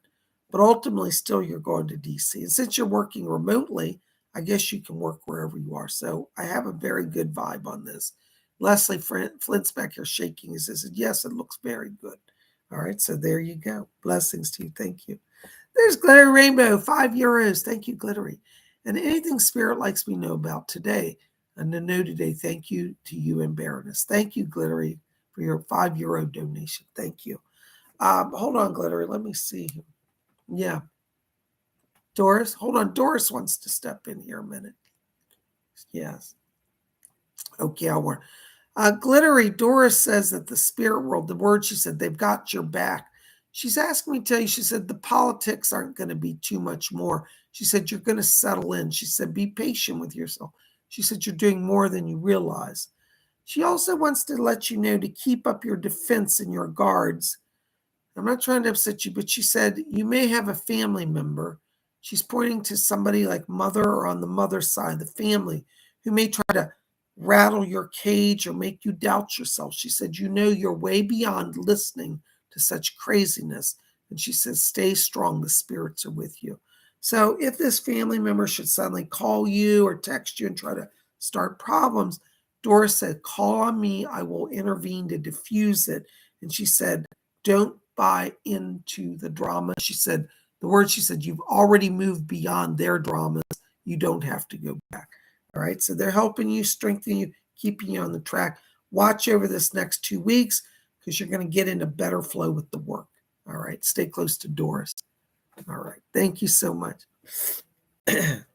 But ultimately, still, you're going to DC. And since you're working remotely, I guess you can work wherever you are. So I have a very good vibe on this. Leslie Flint's back here shaking. He says, yes, it looks very good. All right, so there you go. Blessings to you. Thank you. There's Glittery Rainbow, €5. Thank you, Glittery. And anything Spirit likes me know about today, and to know today, thank you to you and Baroness. Thank you, Glittery, for your €5 donation. Thank you. Hold on, Glittery. Let me see. Yeah. Doris, hold on. Doris wants to step in here a minute. Yes. Okay, I'll warn. Glittery, Doris says that the spirit world, the word she said, they've got your back. She's asking me to tell you, she said, the politics aren't going to be too much more. She said, you're going to settle in. She said, be patient with yourself. She said, you're doing more than you realize. She also wants to let you know to keep up your defense and your guards. I'm not trying to upset you, but she said, you may have a family member. She's pointing to somebody like mother or on the mother's side, the family, who may try to rattle your cage or make you doubt yourself. She said, you know, you're way beyond listening to such craziness. And she says, stay strong. The spirits are with you. So if this family member should suddenly call you or text you and try to start problems, Doris said, call on me. I will intervene to diffuse it. And she said, don't buy into the drama. She said, the word she said, you've already moved beyond their dramas. You don't have to go back. All right. So they're helping you, strengthening you, keeping you on the track. Watch over this next 2 weeks because you're going to get into better flow with the work. All right. Stay close to Doris. All right. Thank you so much. Got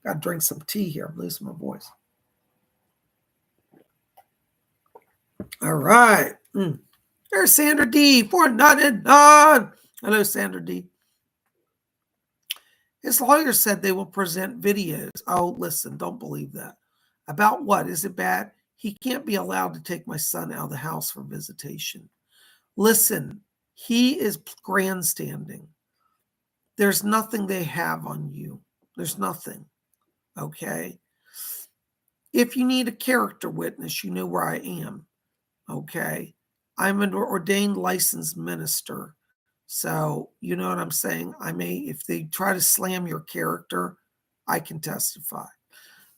to drink some tea here. I'm losing my voice. All right. There's Sandra D. 499. Hello, Sandra D. His lawyer said they will present videos. Oh, listen, don't believe that. About what? Is it bad? He can't be allowed to take my son out of the house for visitation. Listen, he is grandstanding. There's nothing they have on you. There's nothing. Okay? If you need a character witness, you know where I am. Okay? I'm an ordained licensed minister. So, you know what I'm saying? I may, if they try to slam your character, I can testify.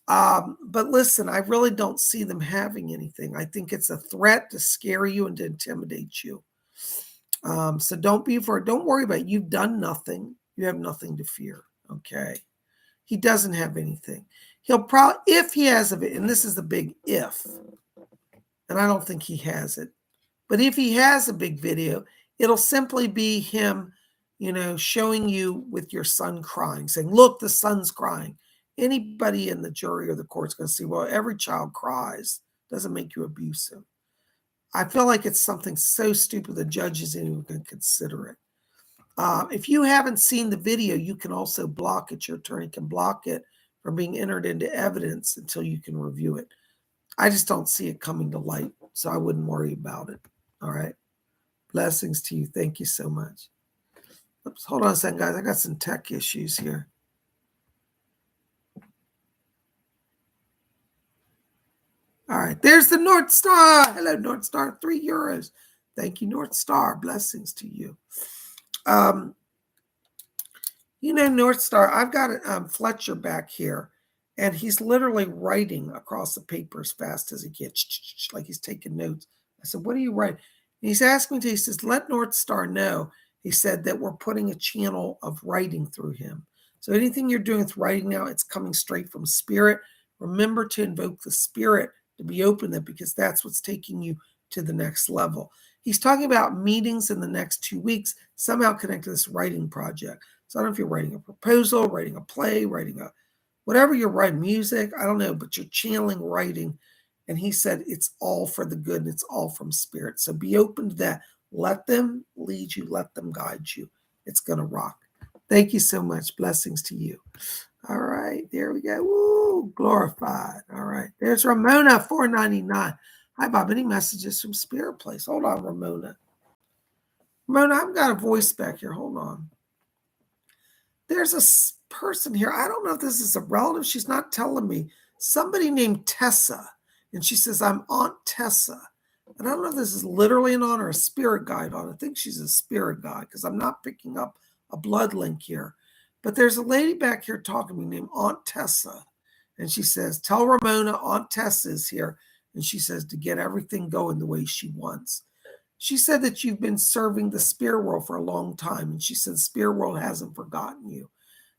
But listen, I really don't see them having anything. I think it's a threat to scare you and to intimidate you. So don't be afraid. Don't worry about it. You've done nothing. You have nothing to fear. Okay. He doesn't have anything. He'll probably, if he has a, and this is the big if, and I don't think he has it, but if he has a big video, it'll simply be him, you know, showing you with your son crying, saying, look, the son's crying. Anybody in the jury or the court's going to see, well, every child cries. Doesn't make you abusive. I feel like it's something so stupid the judge isn't even going to consider it. If you haven't seen the video, you can also block it. Your attorney can block it from being entered into evidence until you can review it. I just don't see it coming to light, so I wouldn't worry about it. All right. Blessings to you. Thank you so much. Oops, hold on a second, guys. I got some tech issues here. All right. There's the North Star. Hello, North Star. €3. Thank you, North Star. Blessings to you. You know, North Star, I've got Fletcher back here, and he's literally writing across the paper as fast as he can, like he's taking notes. I said, what are you writing? And he's asking me to, he says, let North Star know, he said, that we're putting a channel of writing through him. So anything you're doing with writing now, it's coming straight from spirit. Remember to invoke the spirit to be open to, because that's what's taking you to the next level. He's talking about meetings in the next 2 weeks, somehow connected to this writing project. So I don't know if you're writing a proposal, writing a play, writing a, whatever you're writing, music, I don't know, but you're channeling writing. And he said, it's all for the good and it's all from spirit. So be open to that. Let them lead you. Let them guide you. It's going to rock. Thank you so much. Blessings to you. All right. There we go. Woo, glorified. All right. There's Ramona, $4.99. Hi, Bob. Any messages from Spirit Place? Hold on, Ramona. Ramona, I've got a voice back here. Hold on. There's a person here. I don't know if this is a relative. She's not telling me. Somebody named Tessa. And she says, I'm Aunt Tessa. And I don't know if this is literally an honor, a spirit guide on. I think she's a spirit guide because I'm not picking up a blood link here. But there's a lady back here talking to me named Aunt Tessa. And she says, tell Ramona Aunt Tessa is here. And she says to get everything going the way she wants. She said that you've been serving the spirit world for a long time. And she said the spirit world hasn't forgotten you.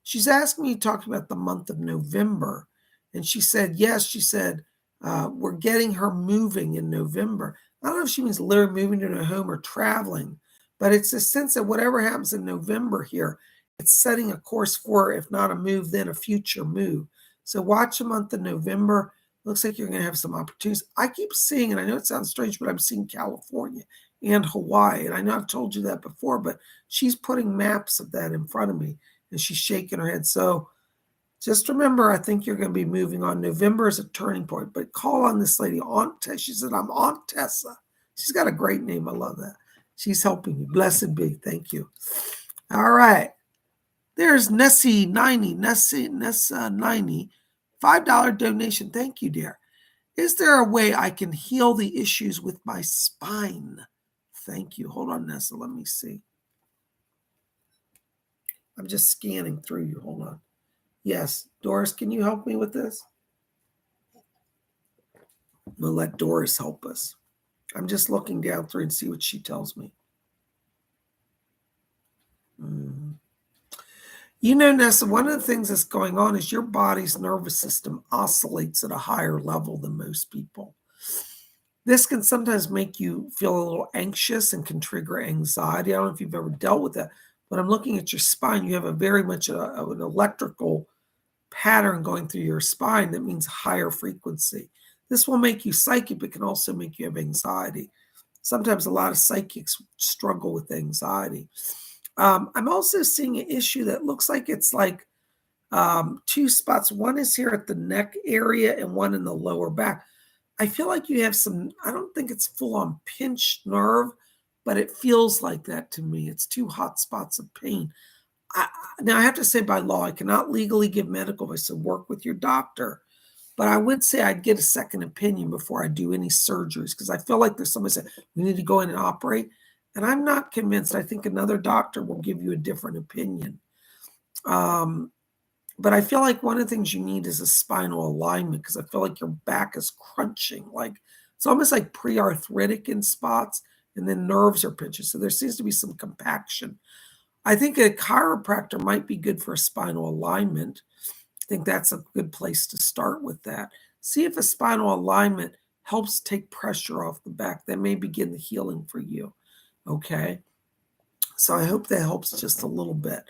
She's asked me to talk about the month of November. And she said, yes, she said, we're getting her moving in November. I don't know if she means literally moving to a home or traveling, but it's a sense that whatever happens in November here, it's setting a course for, if not a move, then a future move. So watch the month of November. Looks like you're going to have some opportunities. I keep seeing, and I know it sounds strange, but I'm seeing California and Hawaii. And I know I've told you that before, but she's putting maps of that in front of me and she's shaking her head. So just remember, I think you're going to be moving on. November is a turning point, but call on this lady, Aunt Tessa. She said, I'm Aunt Tessa. She's got a great name. I love that. She's helping you. Blessed be. Thank you. All right. There's Nessie90, Nessa90, $5 donation. Thank you, dear. Is there a way I can heal the issues with my spine? Thank you. Hold on, Nessa. Let me see. I'm just scanning through you. Hold on. Yes. Doris, can you help me with this? We'll let Doris help us. I'm just looking down through and see what she tells me. You know, Nessa, one of the things that's going on is your body's nervous system oscillates at a higher level than most people. This can sometimes make you feel a little anxious and can trigger anxiety. I don't know if you've ever dealt with that, but I'm looking at your spine. You have a very much an electrical pattern going through your spine that means higher frequency. This will make you psychic, but can also make you have anxiety. Sometimes a lot of psychics struggle with anxiety. I'm also seeing an issue that looks like it's like two spots. One is here at the neck area and one in the lower back. I feel like you have some, I don't think it's full on pinched nerve, but it feels like that to me. It's two hot spots of pain. Now, I have to say by law, I cannot legally give medical advice, so work with your doctor. But I would say I'd get a second opinion before I do any surgeries because I feel like there's somebody said, we need to go in and operate. And I'm not convinced. I think another doctor will give you a different opinion. But I feel like one of the things you need is a spinal alignment because I feel like your back is crunching. Like it's almost like pre-arthritic in spots and then nerves are pinching. So there seems to be some compaction. I think a chiropractor might be good for a spinal alignment. I think that's a good place to start with that. See if a spinal alignment helps take pressure off the back. That may begin the healing for you. Okay. So I hope that helps just a little bit.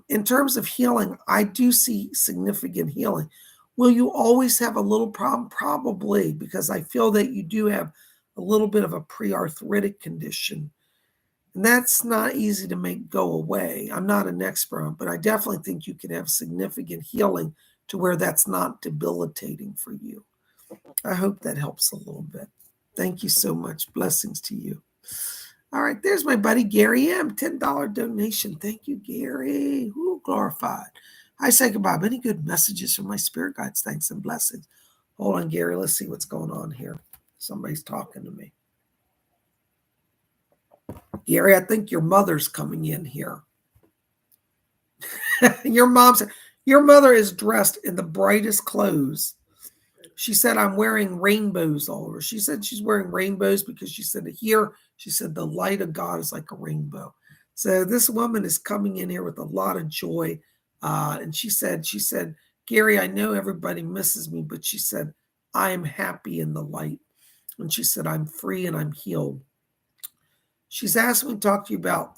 In terms of healing, I do see significant healing. Will you always have a little problem? Probably, because I feel that you do have a little bit of a pre-arthritic condition. And that's not easy to make go away. I'm not an expert, but I definitely think you can have significant healing to where that's not debilitating for you. I hope that helps a little bit. Thank you so much. Blessings to you. All right, there's my buddy Gary M. $10 donation. Thank you, Gary. Ooh, glorified. Hi, PsychicBob. Any good messages from my spirit guides? Thanks and blessings. Hold on, Gary. Let's see what's going on here. Somebody's talking to me. Gary, I think your mother's coming in here. Your mother is dressed in the brightest clothes. She said, I'm wearing rainbows all over. She said she's wearing rainbows because she said here, she said, the light of God is like a rainbow. So this woman is coming in here with a lot of joy. And she said, Gary, I know everybody misses me, but she said, I am happy in the light. And she said, I'm free and I'm healed. She's asked me to talk to you about,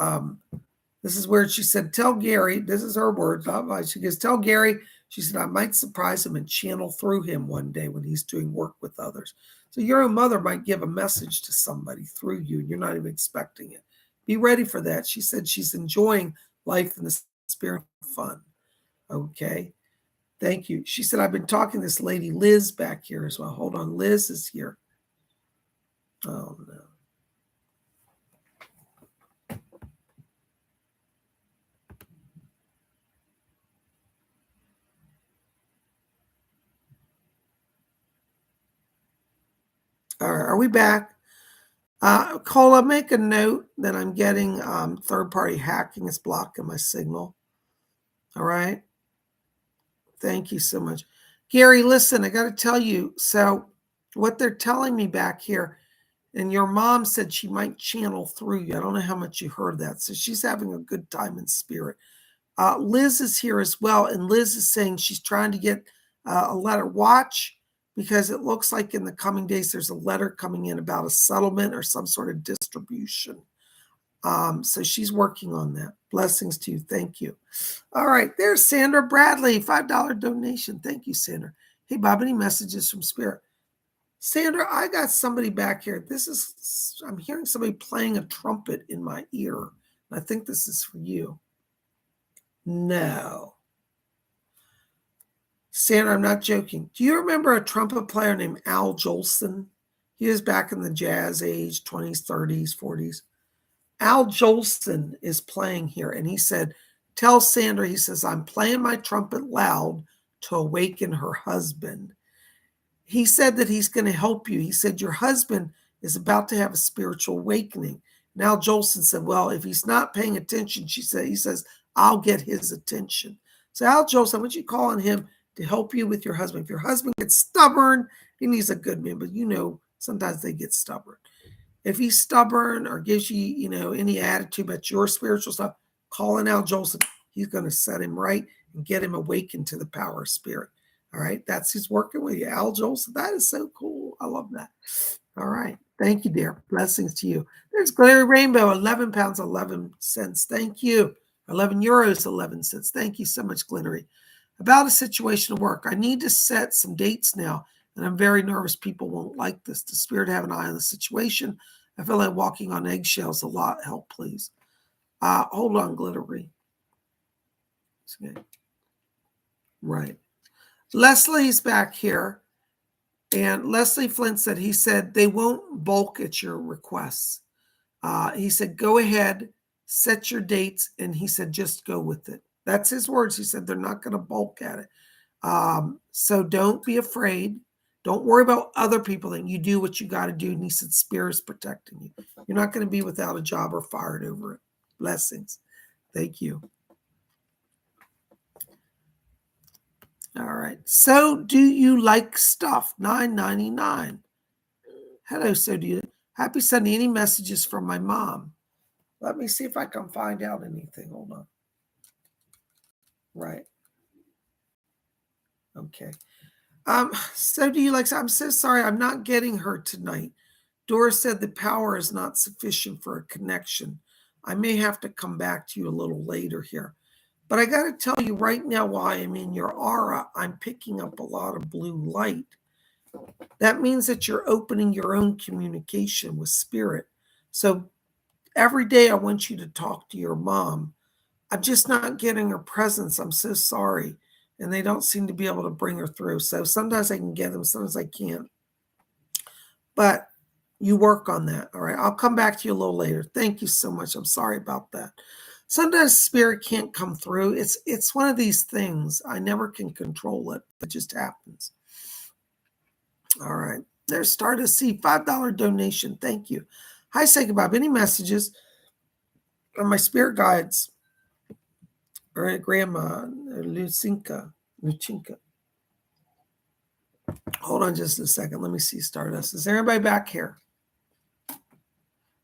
this is where she said, tell Gary, this is her words. She goes, tell Gary, she said, I might surprise him and channel through him one day when he's doing work with others. So your own mother might give a message to somebody through you. You're not even expecting it. Be ready for that. She said she's enjoying life in the spirit of fun. Okay. Thank you. She said, I've been talking to this lady, Liz, back here as well. Hold on. Liz is here. Oh, no. All right, are we back? Cola, make a note that I'm getting third-party hacking is blocking my signal. All right. Thank you so much. Gary, listen, I got to tell you. So what they're telling me back here, and your mom said she might channel through you. I don't know how much you heard that. So she's having a good time in spirit. Liz is here as well. And Liz is saying she's trying to get a letter. Watch, because it looks like in the coming days, there's a letter coming in about a settlement or some sort of distribution. So she's working on that. Blessings to you. Thank you. All right. There's Sandra Bradley, $5 donation. Thank you, Sandra. Hey, Bob, any messages from Spirit? Sandra, I got somebody back here. I'm hearing somebody playing a trumpet in my ear. I think this is for you. No. Sandra, I'm not joking. Do you remember a trumpet player named Al Jolson? He was back in the jazz age, 20s, 30s, 40s. Al Jolson is playing here, and he said, tell Sandra, he says, I'm playing my trumpet loud to awaken her husband. He said that he's going to help you. He said, your husband is about to have a spiritual awakening. Now Jolson said, well, if he's not paying attention, he says, I'll get his attention. So Al Jolson, I want you to call on him to help you with your husband. If your husband gets stubborn, and he's a good man, but sometimes they get stubborn. If he's stubborn or gives you, any attitude about your spiritual stuff, call on Al Jolson. He's going to set him right and get him awakened to the power of spirit. All right. He's working with you. Al Jolson. That is so cool. I love that. All right. Thank you, dear. Blessings to you. There's Glary Rainbow, 11 pounds, 11 cents. Thank you. 11 euros, 11 cents. Thank you so much, Glittery. About a situation of work. I need to set some dates now, and I'm very nervous people won't like this. The Spirit have an eye on the situation. I feel like walking on eggshells a lot. Help, please. Hold on, Glittery. Okay. Right. Leslie's back here, and Leslie Flint said, he said, they won't balk at your requests. He said, go ahead, set your dates, and he said, just go with it. That's his words. He said, they're not going to balk at it. So don't be afraid. Don't worry about other people, and you do what you got to do. And he said, Spirit's protecting you. You're not going to be without a job or fired over it. Blessings. Thank you. All right. So do you like stuff? $9.99. Hello, so do you. Happy Sunday. Any messages from my mom? Let me see if I can find out anything. Hold on. Right. Okay. So do you like, I'm so sorry. I'm not getting her tonight. Dora said the power is not sufficient for a connection. I may have to come back to you a little later here. But I got to tell you right now, while I'm in your aura, I'm picking up a lot of blue light. That means that you're opening your own communication with Spirit. So every day I want you to talk to your mom. I'm just not getting her presence. I'm so sorry. And they don't seem to be able to bring her through. So sometimes I can get them, sometimes I can't. But you work on that. All right. I'll come back to you a little later. Thank you so much. I'm sorry about that. Sometimes Spirit can't come through. It's one of these things. I never can control it. It just happens. All right. There's Stardust C, $5 donation. Thank you. Hi, Psychic Bob. Any messages from my spirit guides? All right, Grandma Luchinka. Hold on just a second. Let me see Stardust. Is everybody back here?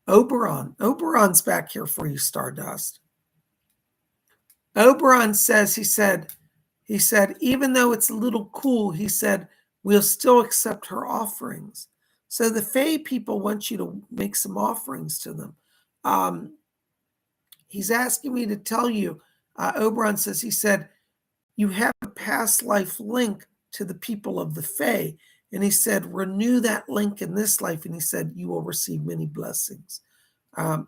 Oberon. Oberon's back here for you, Stardust. Oberon says, he said, even though it's a little cool, he said, we'll still accept her offerings. So the Fae people want you to make some offerings to them. He's asking me to tell you, Oberon says, he said, you have a past life link to the people of the Fae. And he said, renew that link in this life. And he said, you will receive many blessings.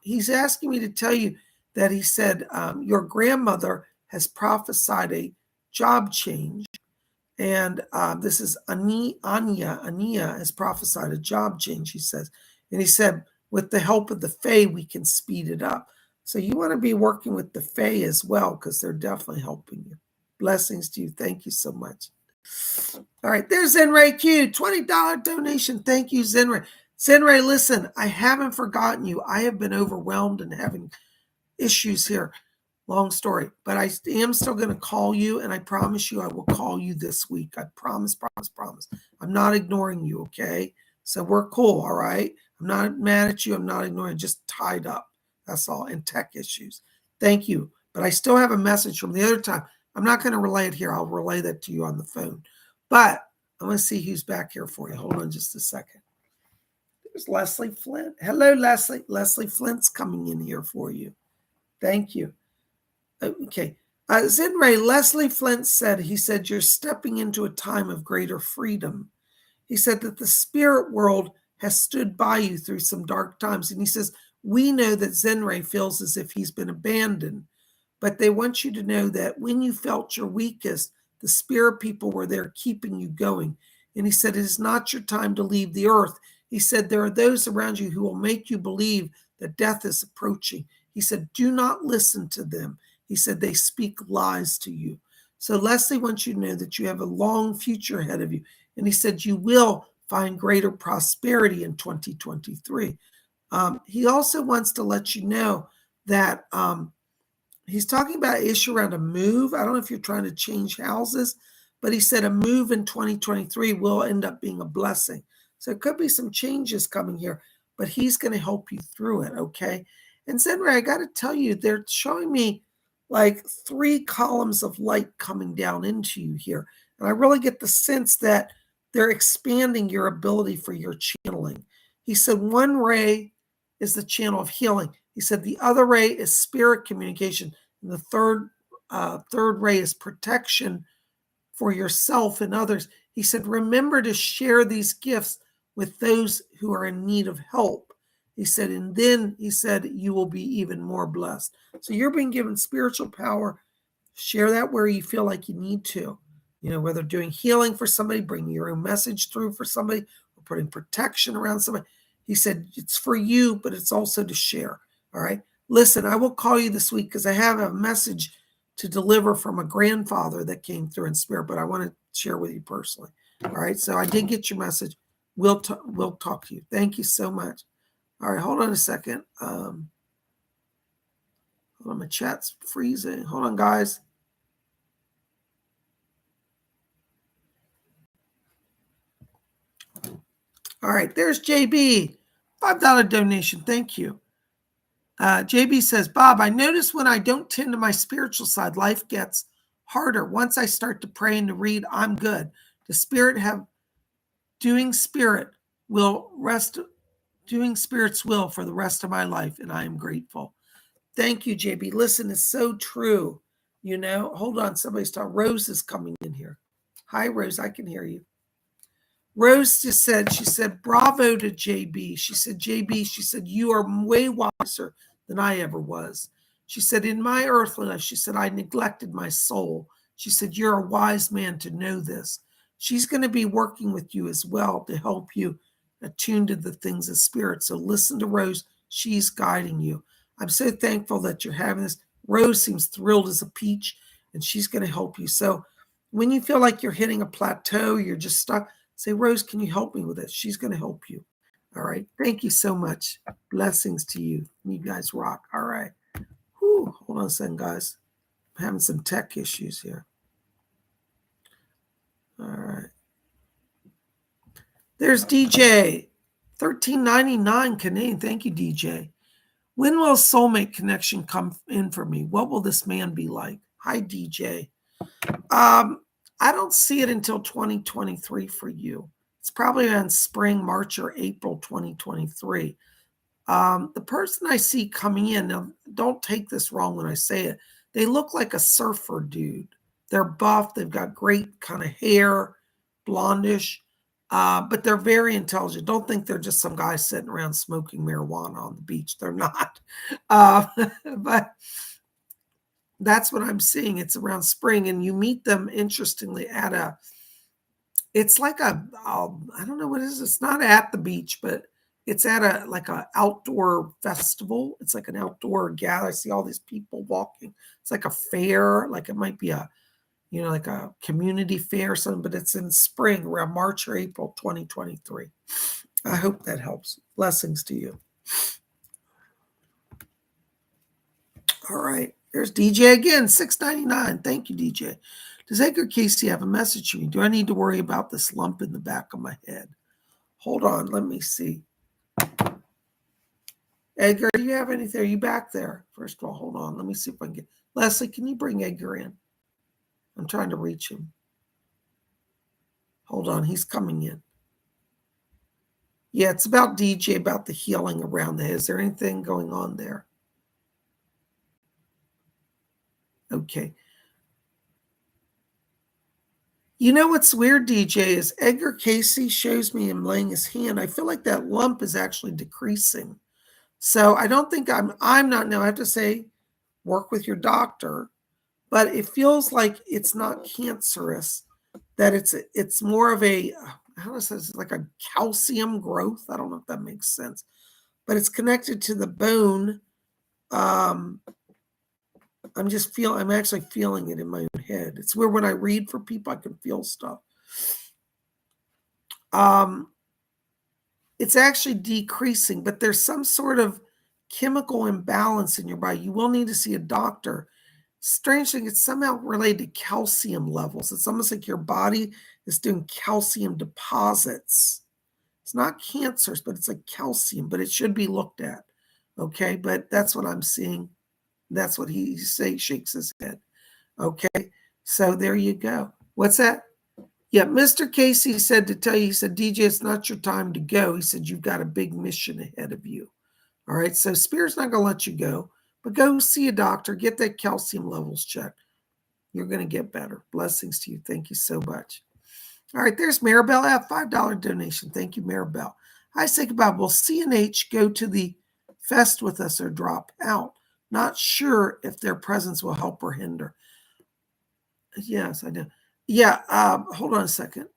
He's asking me to tell you that he said, your grandmother has prophesied a job change. And this is Ania has prophesied a job change, he says. And he said, with the help of the Fae, we can speed it up. So you want to be working with the Fae as well, because they're definitely helping you. Blessings to you. Thank you so much. All right, there's Zenray Q, $20 donation. Thank you, Zenray. Zenray, listen, I haven't forgotten you. I have been overwhelmed and having issues here. Long story, but I am still going to call you, and I promise you I will call you this week. I promise, promise, promise. I'm not ignoring you, okay? So we're cool, all right? I'm not mad at you. I'm not ignoring, just tied up. That's all, and tech issues. Thank you. But I still have a message from the other time. I'm not going to relay it here. I'll relay that to you on the phone. But I'm going to see who's back here for you. Hold on just a second. There's Leslie Flint. Hello, Leslie. Leslie Flint's coming in here for you. Thank you. Okay. Zenray, Leslie Flint said, he said, you're stepping into a time of greater freedom. He said that the spirit world has stood by you through some dark times. And he says, we know that Zenray feels as if he's been abandoned, but they want you to know that when you felt your weakest, the spirit people were there keeping you going. And he said, it is not your time to leave the earth. He said, there are those around you who will make you believe that death is approaching. He said, do not listen to them. He said, they speak lies to you. So Leslie wants you to know that you have a long future ahead of you. And he said, you will find greater prosperity in 2023. He also wants to let you know that he's talking about an issue around a move. I don't know if you're trying to change houses, but he said a move in 2023 will end up being a blessing. So it could be some changes coming here, but he's going to help you through it, okay? And Zenray, I got to tell you, they're showing me like 3 columns of light coming down into you here. And I really get the sense that they're expanding your ability for your channeling. He said one ray is the channel of healing. He said the other ray is spirit communication. And the third ray is protection for yourself and others. He said, remember to share these gifts with those who are in need of help. He said, and then he said, you will be even more blessed. So you're being given spiritual power. Share that where you feel like you need to. You know, whether doing healing for somebody, bringing your own message through for somebody, or putting protection around somebody. He said, it's for you, but it's also to share. All right. Listen, I will call you this week because I have a message to deliver from a grandfather that came through in spirit, but I want to share with you personally. All right. So I did get your message. We'll talk to you. Thank you so much. All right, hold on a second. Hold on, my chat's freezing. Hold on, guys. All right, there's JB. $5 donation. Thank you. JB says, Bob, I notice when I don't tend to my spiritual side, life gets harder. Once I start to pray and to read, I'm good. The spirit have doing spirit will rest, doing spirit's will for the rest of my life, and I am grateful. Thank you, JB. Listen, it's so true. You know, hold on. Somebody's talking. Rose is coming in here. Hi, Rose. I can hear you. Rose just said, she said, bravo to JB. She said, JB, she said, you are way wiser than I ever was. She said, in my earthly life, she said, I neglected my soul. She said, you're a wise man to know this. She's going to be working with you as well to help you attune to the things of spirit. So listen to Rose. She's guiding you. I'm so thankful that you're having this. Rose seems thrilled as a peach, and she's going to help you. So when you feel like you're hitting a plateau, you're just stuck, say, Rose, can you help me with this? She's going to help you. All right. Thank you so much. Blessings to you. You guys rock. All right. Whew. Hold on a second, guys. I'm having some tech issues here. All right. There's DJ. $13.99 Canadian. Thank you, DJ. When will soulmate connection come in for me? What will this man be like? Hi, DJ. I don't see it until 2023 for you. It's probably around spring, March, or April 2023. The person I see coming in, now don't take this wrong when I say it, they look like a surfer dude. They're buff, they've got great kind of hair, blondish, but they're very intelligent. Don't think they're just some guy sitting around smoking marijuana on the beach. They're not. But that's what I'm seeing. It's around spring, and you meet them, interestingly, at a, it's like a, I don't know what it is. It's not at the beach, but it's at a, like a outdoor festival. It's like an outdoor gather. I see all these people walking. It's like a fair, like it might be a, you know, like a community fair or something, but it's in spring around March or April 2023. I hope that helps. Blessings to you. All right. There's DJ again, $6.99. Thank you, DJ. Does Edgar Casey have a message for me? Do I need to worry about this lump in the back of my head? Hold on. Let me see. Edgar, do you have anything? Are you back there? First of all, hold on. Let me see if I can get Leslie. Can you bring Edgar in? I'm trying to reach him. Hold on. He's coming in. Yeah, it's about DJ, about the healing around the head. Is there anything going on there? Okay. You know what's weird, DJ, is Edgar Casey shows me him laying his hand. I feel like that lump is actually decreasing. So I don't think I'm not now. I have to say, work with your doctor, but it feels like it's not cancerous, that it's more of a, how does this, like a calcium growth. I don't know if that makes sense, but it's connected to the bone. I'm actually feeling it in my own head. It's where when I read for people, I can feel stuff. It's actually decreasing, but there's some sort of chemical imbalance in your body. You will need to see a doctor. Strange thing, it's somehow related to calcium levels. It's almost like your body is doing calcium deposits. It's not cancers, but it's like calcium, but it should be looked at. Okay, but that's what I'm seeing. That's what he shakes his head. Okay, so there you go. What's that? Yeah, Mr. Casey said to tell you, he said, DJ, it's not your time to go. He said, you've got a big mission ahead of you. All right, so Spirit's not going to let you go, but go see a doctor, get that calcium levels checked. You're going to get better. Blessings to you. Thank you so much. All right, there's Maribel at $5 donation. Thank you, Maribel. Hi, PsychicBob. Will CNH go to the fest with us or drop out? Not sure if their presence will help or hinder. Yes, I do. Yeah, hold on a second.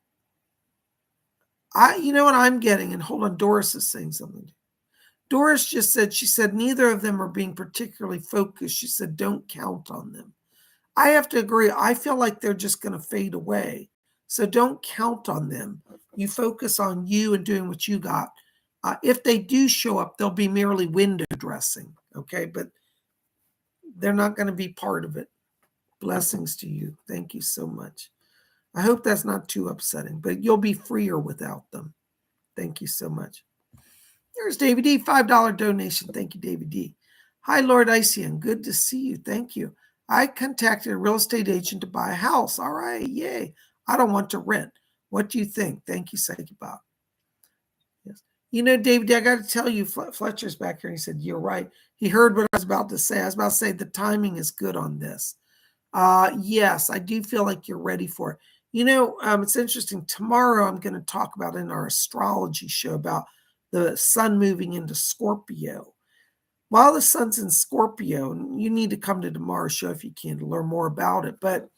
You know what I'm getting, and hold on, Doris is saying something. Doris just said, she said, neither of them are being particularly focused. She said, don't count on them. I have to agree. I feel like they're just going to fade away. So don't count on them. You focus on you and doing what you got. If they do show up, they'll be merely window dressing. Okay, but they're not going to be part of it. Blessings to you. Thank you so much. I hope that's not too upsetting, but you'll be freer without them. Thank you so much. There's David D, $5 donation. Thank you, David D. Hi, Lord Isian. Good to see you. Thank you. I contacted a real estate agent to buy a house. All right, yay. I don't want to rent. What do you think? Thank you, PsychicBob. Yes. You know, David D, I got to tell you, Fletcher's back here. And he said, you're right. He heard what I was about to say. I was about to say the timing is good on this. Yes, I do feel like you're ready for it. You know, it's interesting. Tomorrow I'm going to talk about in our astrology show about the sun moving into Scorpio. While the sun's in Scorpio, and you need to come to tomorrow's show if you can to learn more about it, but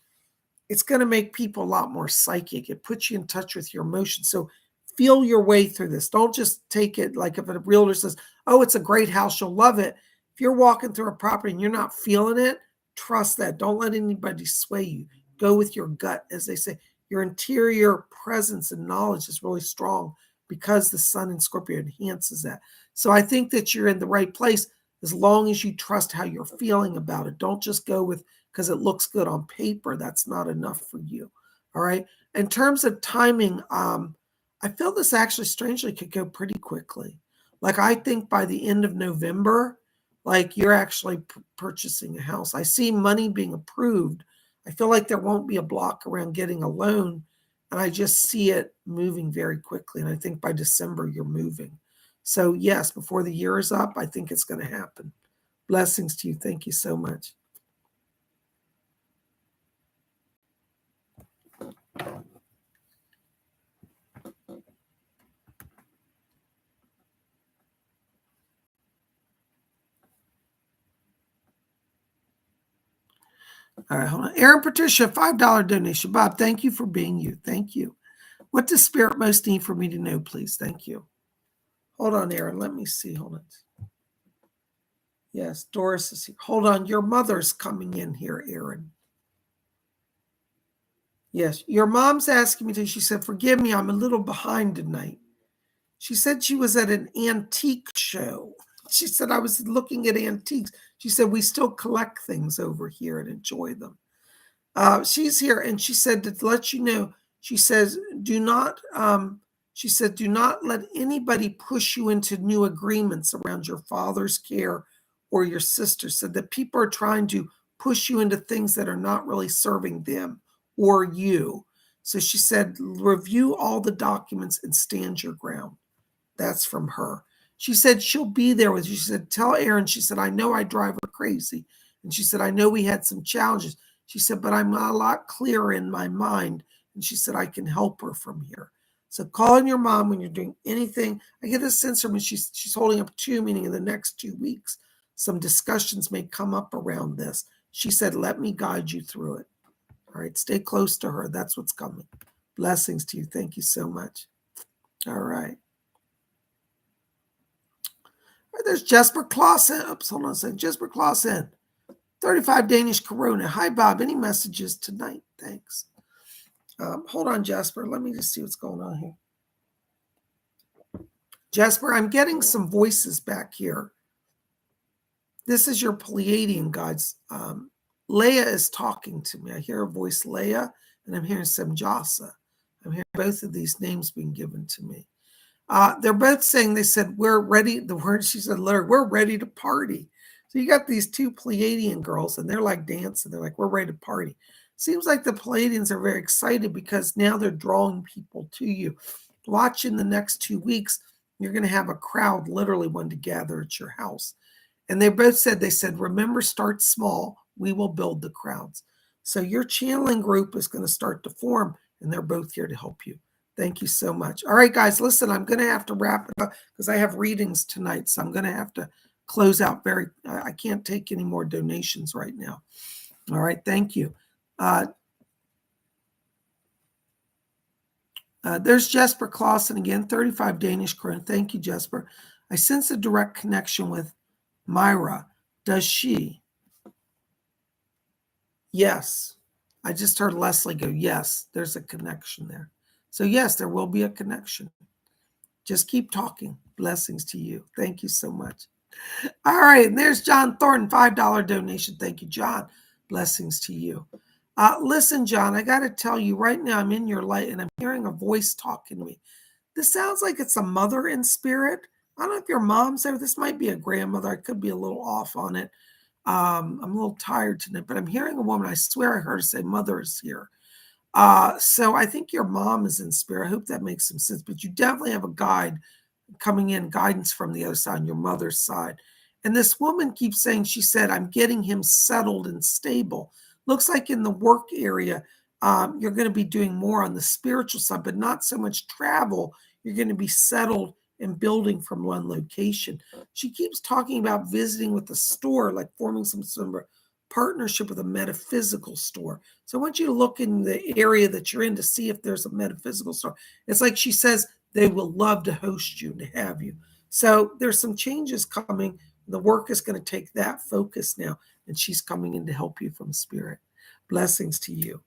it's going to make people a lot more psychic. It puts you in touch with your emotions. So feel your way through this. Don't just take it like if a realtor says, oh, it's a great house, you'll love it. If you're walking through a property and you're not feeling it, trust that. Don't let anybody sway you. Go with your gut, as they say. Your interior presence and knowledge is really strong because the sun in Scorpio enhances that. So I think that you're in the right place as long as you trust how you're feeling about it. Don't just go with because it looks good on paper. That's not enough for you. All right. In terms of timing, I feel this actually strangely could go pretty quickly. Like I think by the end of November, like you're actually purchasing a house. I see money being approved. I feel like there won't be a block around getting a loan. And I just see it moving very quickly. And I think by December, you're moving. So yes, before the year is up, I think it's going to happen. Blessings to you. Thank you so much. All right, hold on. Aaron Patricia, $5 donation. Bob, thank you for being you. Thank you. What does Spirit most need for me to know, please? Thank you. Hold on, Aaron. Let me see. Hold on. Yes, Doris is here. Hold on. Your mother's coming in here, Aaron. Yes, your mom's asking me to. She said, forgive me, I'm a little behind tonight. She said she was at an antique show. She said, I was looking at antiques. She said, we still collect things over here and enjoy them. She's here, and she said to let you know, she says, she said, do not let anybody push you into new agreements around your father's care or your sister. Said that people are trying to push you into things that are not really serving them or you. So she said, review all the documents and stand your ground. That's from her. She said she'll be there with you. She said, tell Erin, she said, I know I drive her crazy. And she said, I know we had some challenges. She said, but I'm a lot clearer in my mind. And she said, I can help her from here. So call on your mom when you're doing anything. I get a sense from her, she's holding up 2, meaning in the next 2 weeks, some discussions may come up around this. She said, let me guide you through it. All right, stay close to her. That's what's coming. Blessings to you. Thank you so much. All right. There's Jesper Clausen. Oops, hold on a second. Jesper Clausen, 35 Danish Corona. Hi, Bob. Any messages tonight? Thanks. Hold on, Jesper. Let me just see what's going on here. Jesper, I'm getting some voices back here. This is your Pleiadian guides. Leah is talking to me. I hear a voice, Leah, and I'm hearing Semjasa. I'm hearing both of these names being given to me. They're both saying, they said, we're ready. The word she said, we're ready to party. So you got these 2 Pleiadian girls, and they're like dancing. They're like, we're ready to party. Seems like the Pleiadians are very excited because now they're drawing people to you. Watch in the next 2 weeks, you're going to have a crowd literally wanting to gather at your house. And they both said, remember, start small. We will build the crowds. So your channeling group is going to start to form, and they're both here to help you. Thank you so much. All right, guys, listen, I'm going to have to wrap it up because I have readings tonight. So I'm going to have to close out I can't take any more donations right now. All right, thank you. There's Jesper Clausen again, 35 Danish krone. Thank you, Jesper. I sense a direct connection with Myra. Does she? Yes. I just heard Leslie go, yes, there's a connection there. So yes, there will be a connection. Just keep talking. Blessings to you. Thank you so much. All right, and there's John Thornton, $5 donation. Thank you, John. Blessings to you. Listen, John, I got to tell you right now, I'm in your light and I'm hearing a voice talking to me. This sounds like it's a mother in spirit. I don't know if your mom's there. This might be a grandmother. I could be a little off on it. I'm a little tired tonight, but I'm hearing a woman. I swear I heard her say mother is here. So I think your mom is in spirit. I hope that makes some sense, but you definitely have a guide coming in, guidance from the other side, your mother's side. And this woman keeps saying, she said, I'm getting him settled and stable. Looks like in the work area, you're going to be doing more on the spiritual side, but not so much travel. You're going to be settled and building from one location. She keeps talking about visiting with the store, like forming some sort of partnership with a metaphysical store. So I want you to look in the area that you're in to see if there's a metaphysical store. It's like she says, they will love to host you, to have you. So there's some changes coming. The work is going to take that focus now, and she's coming in to help you from spirit. Blessings to you.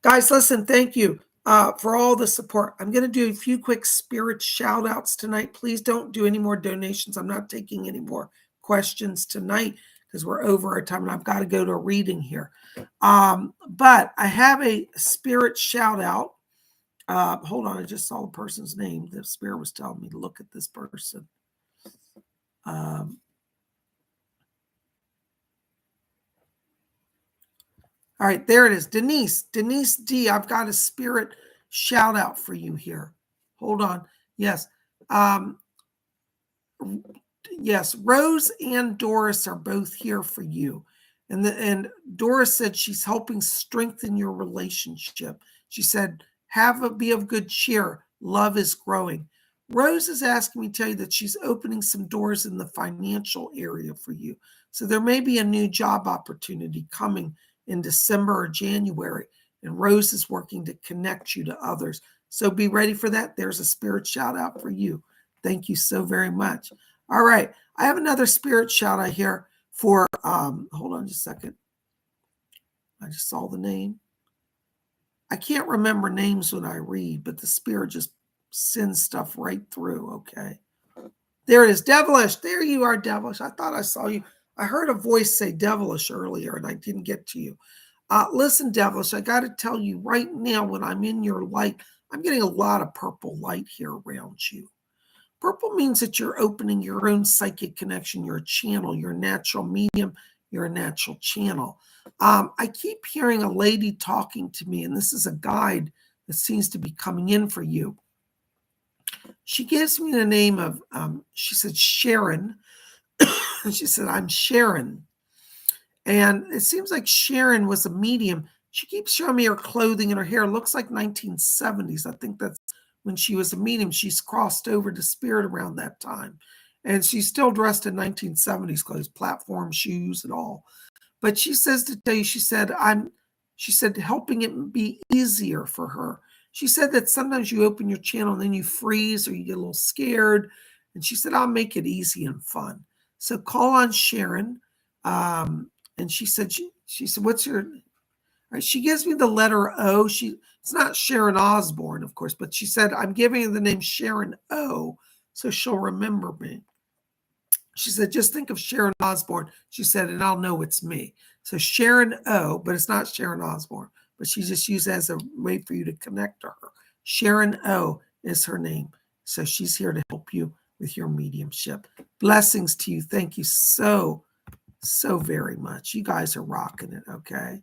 Guys, listen, thank you for all the support. I'm going to do a few quick spirit shout outs tonight. Please don't do any more donations. I'm not taking any more questions tonight because we're over our time and I've got to go to a reading here. But I have a spirit shout out. Hold on, I just saw the person's name. The spirit was telling me to look at this person. All right, there it is. Denise D. I've got a spirit shout out for you here. Hold on. Yes. Yes, Rose and Doris are both here for you. And Doris said she's helping strengthen your relationship. She said, be of good cheer. Love is growing. Rose is asking me to tell you that she's opening some doors in the financial area for you. So there may be a new job opportunity coming in December or January. And Rose is working to connect you to others. So be ready for that. There's a spirit shout out for you. Thank you so very much. All right. I have another spirit shout out here for, hold on just a second. I just saw the name. I can't remember names when I read, but the spirit just send stuff right through, okay? There it is, devilish. There you are, devilish. I thought I saw you. I heard a voice say devilish earlier, and I didn't get to you. Listen, devilish, I got to tell you right now, when I'm in your light, I'm getting a lot of purple light here around you. Purple means that you're opening your own psychic connection, your channel, your natural medium, your natural channel. I keep hearing a lady talking to me, and this is a guide that seems to be coming in for you. She gives me the name of, she said, Sharon. She said, I'm Sharon. And it seems like Sharon was a medium. She keeps showing me her clothing and her hair. It looks like 1970s. I think that's when she was a medium. She's crossed over to spirit around that time. And she's still dressed in 1970s clothes, platform shoes and all. But she says to tell you, she said helping it be easier for her. She said that sometimes you open your channel and then you freeze or you get a little scared. And she said, I'll make it easy and fun. So call on Sharon. And she said, what's your, right, she gives me the letter O. It's not Sharon Osbourne, of course, but she said, I'm giving her the name Sharon O, so she'll remember me. She said, just think of Sharon Osbourne. She said, and I'll know it's me. So Sharon O, but it's not Sharon Osbourne, but she just used it as a way for you to connect to her. Sharon O is her name. So she's here to help you with your mediumship. Blessings to you. Thank you so very much. You guys are rocking it, okay?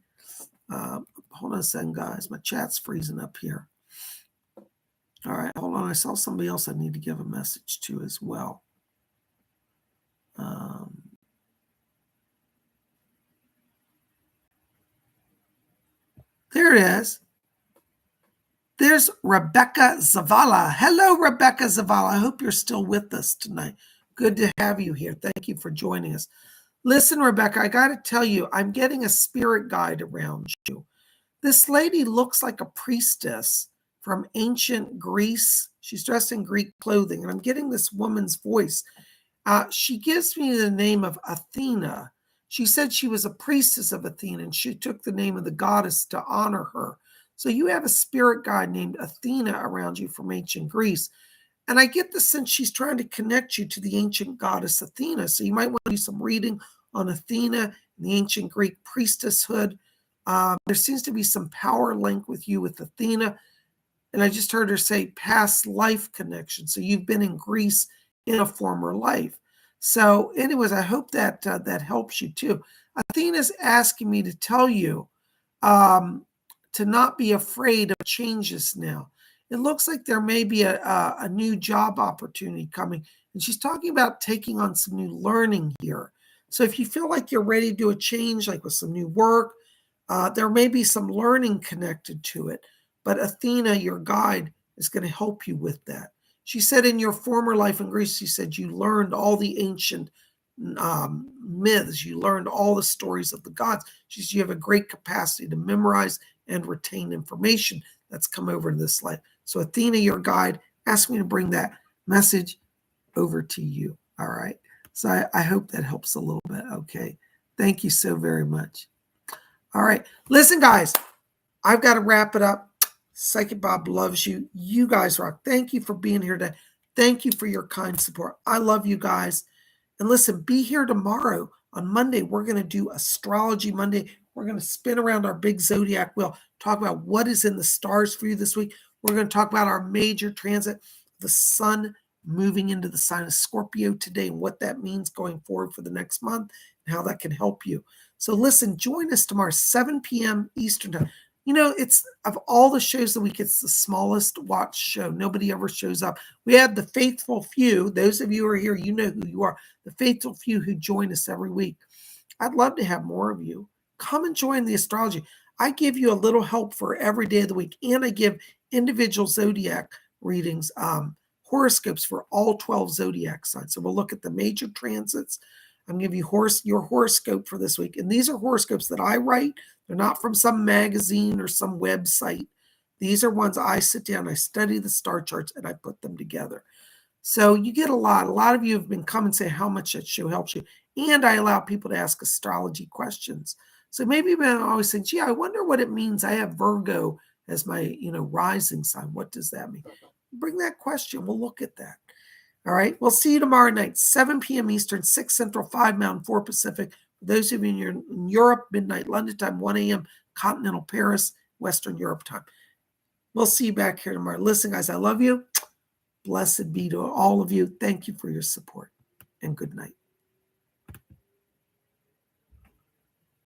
Hold on a second, guys. My chat's freezing up here. All right, hold on. I saw somebody else I need to give a message to as well. There it is. There's Rebecca Zavala. Hello, Rebecca Zavala. I hope you're still with us tonight. Good to have you here. Thank you for joining us. Listen, Rebecca, I got to tell you, I'm getting a spirit guide around you. This lady looks like a priestess from ancient Greece. She's dressed in Greek clothing, and I'm getting this woman's voice. She gives me the name of Athena. She said she was a priestess of Athena, and she took the name of the goddess to honor her. So you have a spirit guide named Athena around you from ancient Greece. And I get the sense she's trying to connect you to the ancient goddess Athena. So you might want to do some reading on Athena and the ancient Greek priestesshood. There seems to be some power link with you with Athena. And I just heard her say past life connection. So you've been in Greece in a former life. So anyways, I hope that that helps you too. Athena's asking me to tell you to not be afraid of changes now. It looks like there may be a new job opportunity coming. And she's talking about taking on some new learning here. So if you feel like you're ready to do a change, like with some new work, there may be some learning connected to it. But Athena, your guide, is going to help you with that. She said in your former life in Greece, she said you learned all the ancient myths. You learned all the stories of the gods. She said you have a great capacity to memorize and retain information that's come over in this life. So Athena, your guide, asked me to bring that message over to you. All right. So I hope that helps a little bit. Okay. Thank you so very much. All right. Listen, guys, I've got to wrap it up. Psychic Bob loves you. You guys rock. Thank you for being here today. Thank you for your kind support. I love you guys. And listen, be here tomorrow. On Monday, we're going to do Astrology Monday. We're going to spin around our big zodiac wheel, talk about what is in the stars for you this week. We're going to talk about our major transit, the sun moving into the sign of Scorpio today, and what that means going forward for the next month, and how that can help you. So listen, join us tomorrow, 7 p.m. Eastern time. You know, it's of all the shows of the week, it's the smallest watch show. Nobody ever shows up. We have the faithful few. Those of you who are here, you know who you are. The faithful few who join us every week. I'd love to have more of you. Come and join the astrology. I give you a little help for every day of the week, and I give individual zodiac readings, horoscopes for all 12 zodiac signs. So we'll look at the major transits. I'm going to give you your horoscope for this week. And these are horoscopes that I write. They're not from some magazine or some website. These are ones I sit down, I study the star charts, and I put them together. So you get a lot. A lot of you have been coming and saying how much that show helps you. And I allow people to ask astrology questions. So maybe you've been always saying, gee, I wonder what it means. I have Virgo as my, rising sign. What does that mean? bring that question. We'll look at that. All right. We'll see you tomorrow night, 7 p.m. Eastern, 6 Central, 5 Mountain, 4 Pacific. For those of you in Europe, midnight London time, 1 a.m. Continental Paris, Western Europe time. We'll see you back here tomorrow. Listen, guys, I love you. Blessed be to all of you. Thank you for your support, and good night.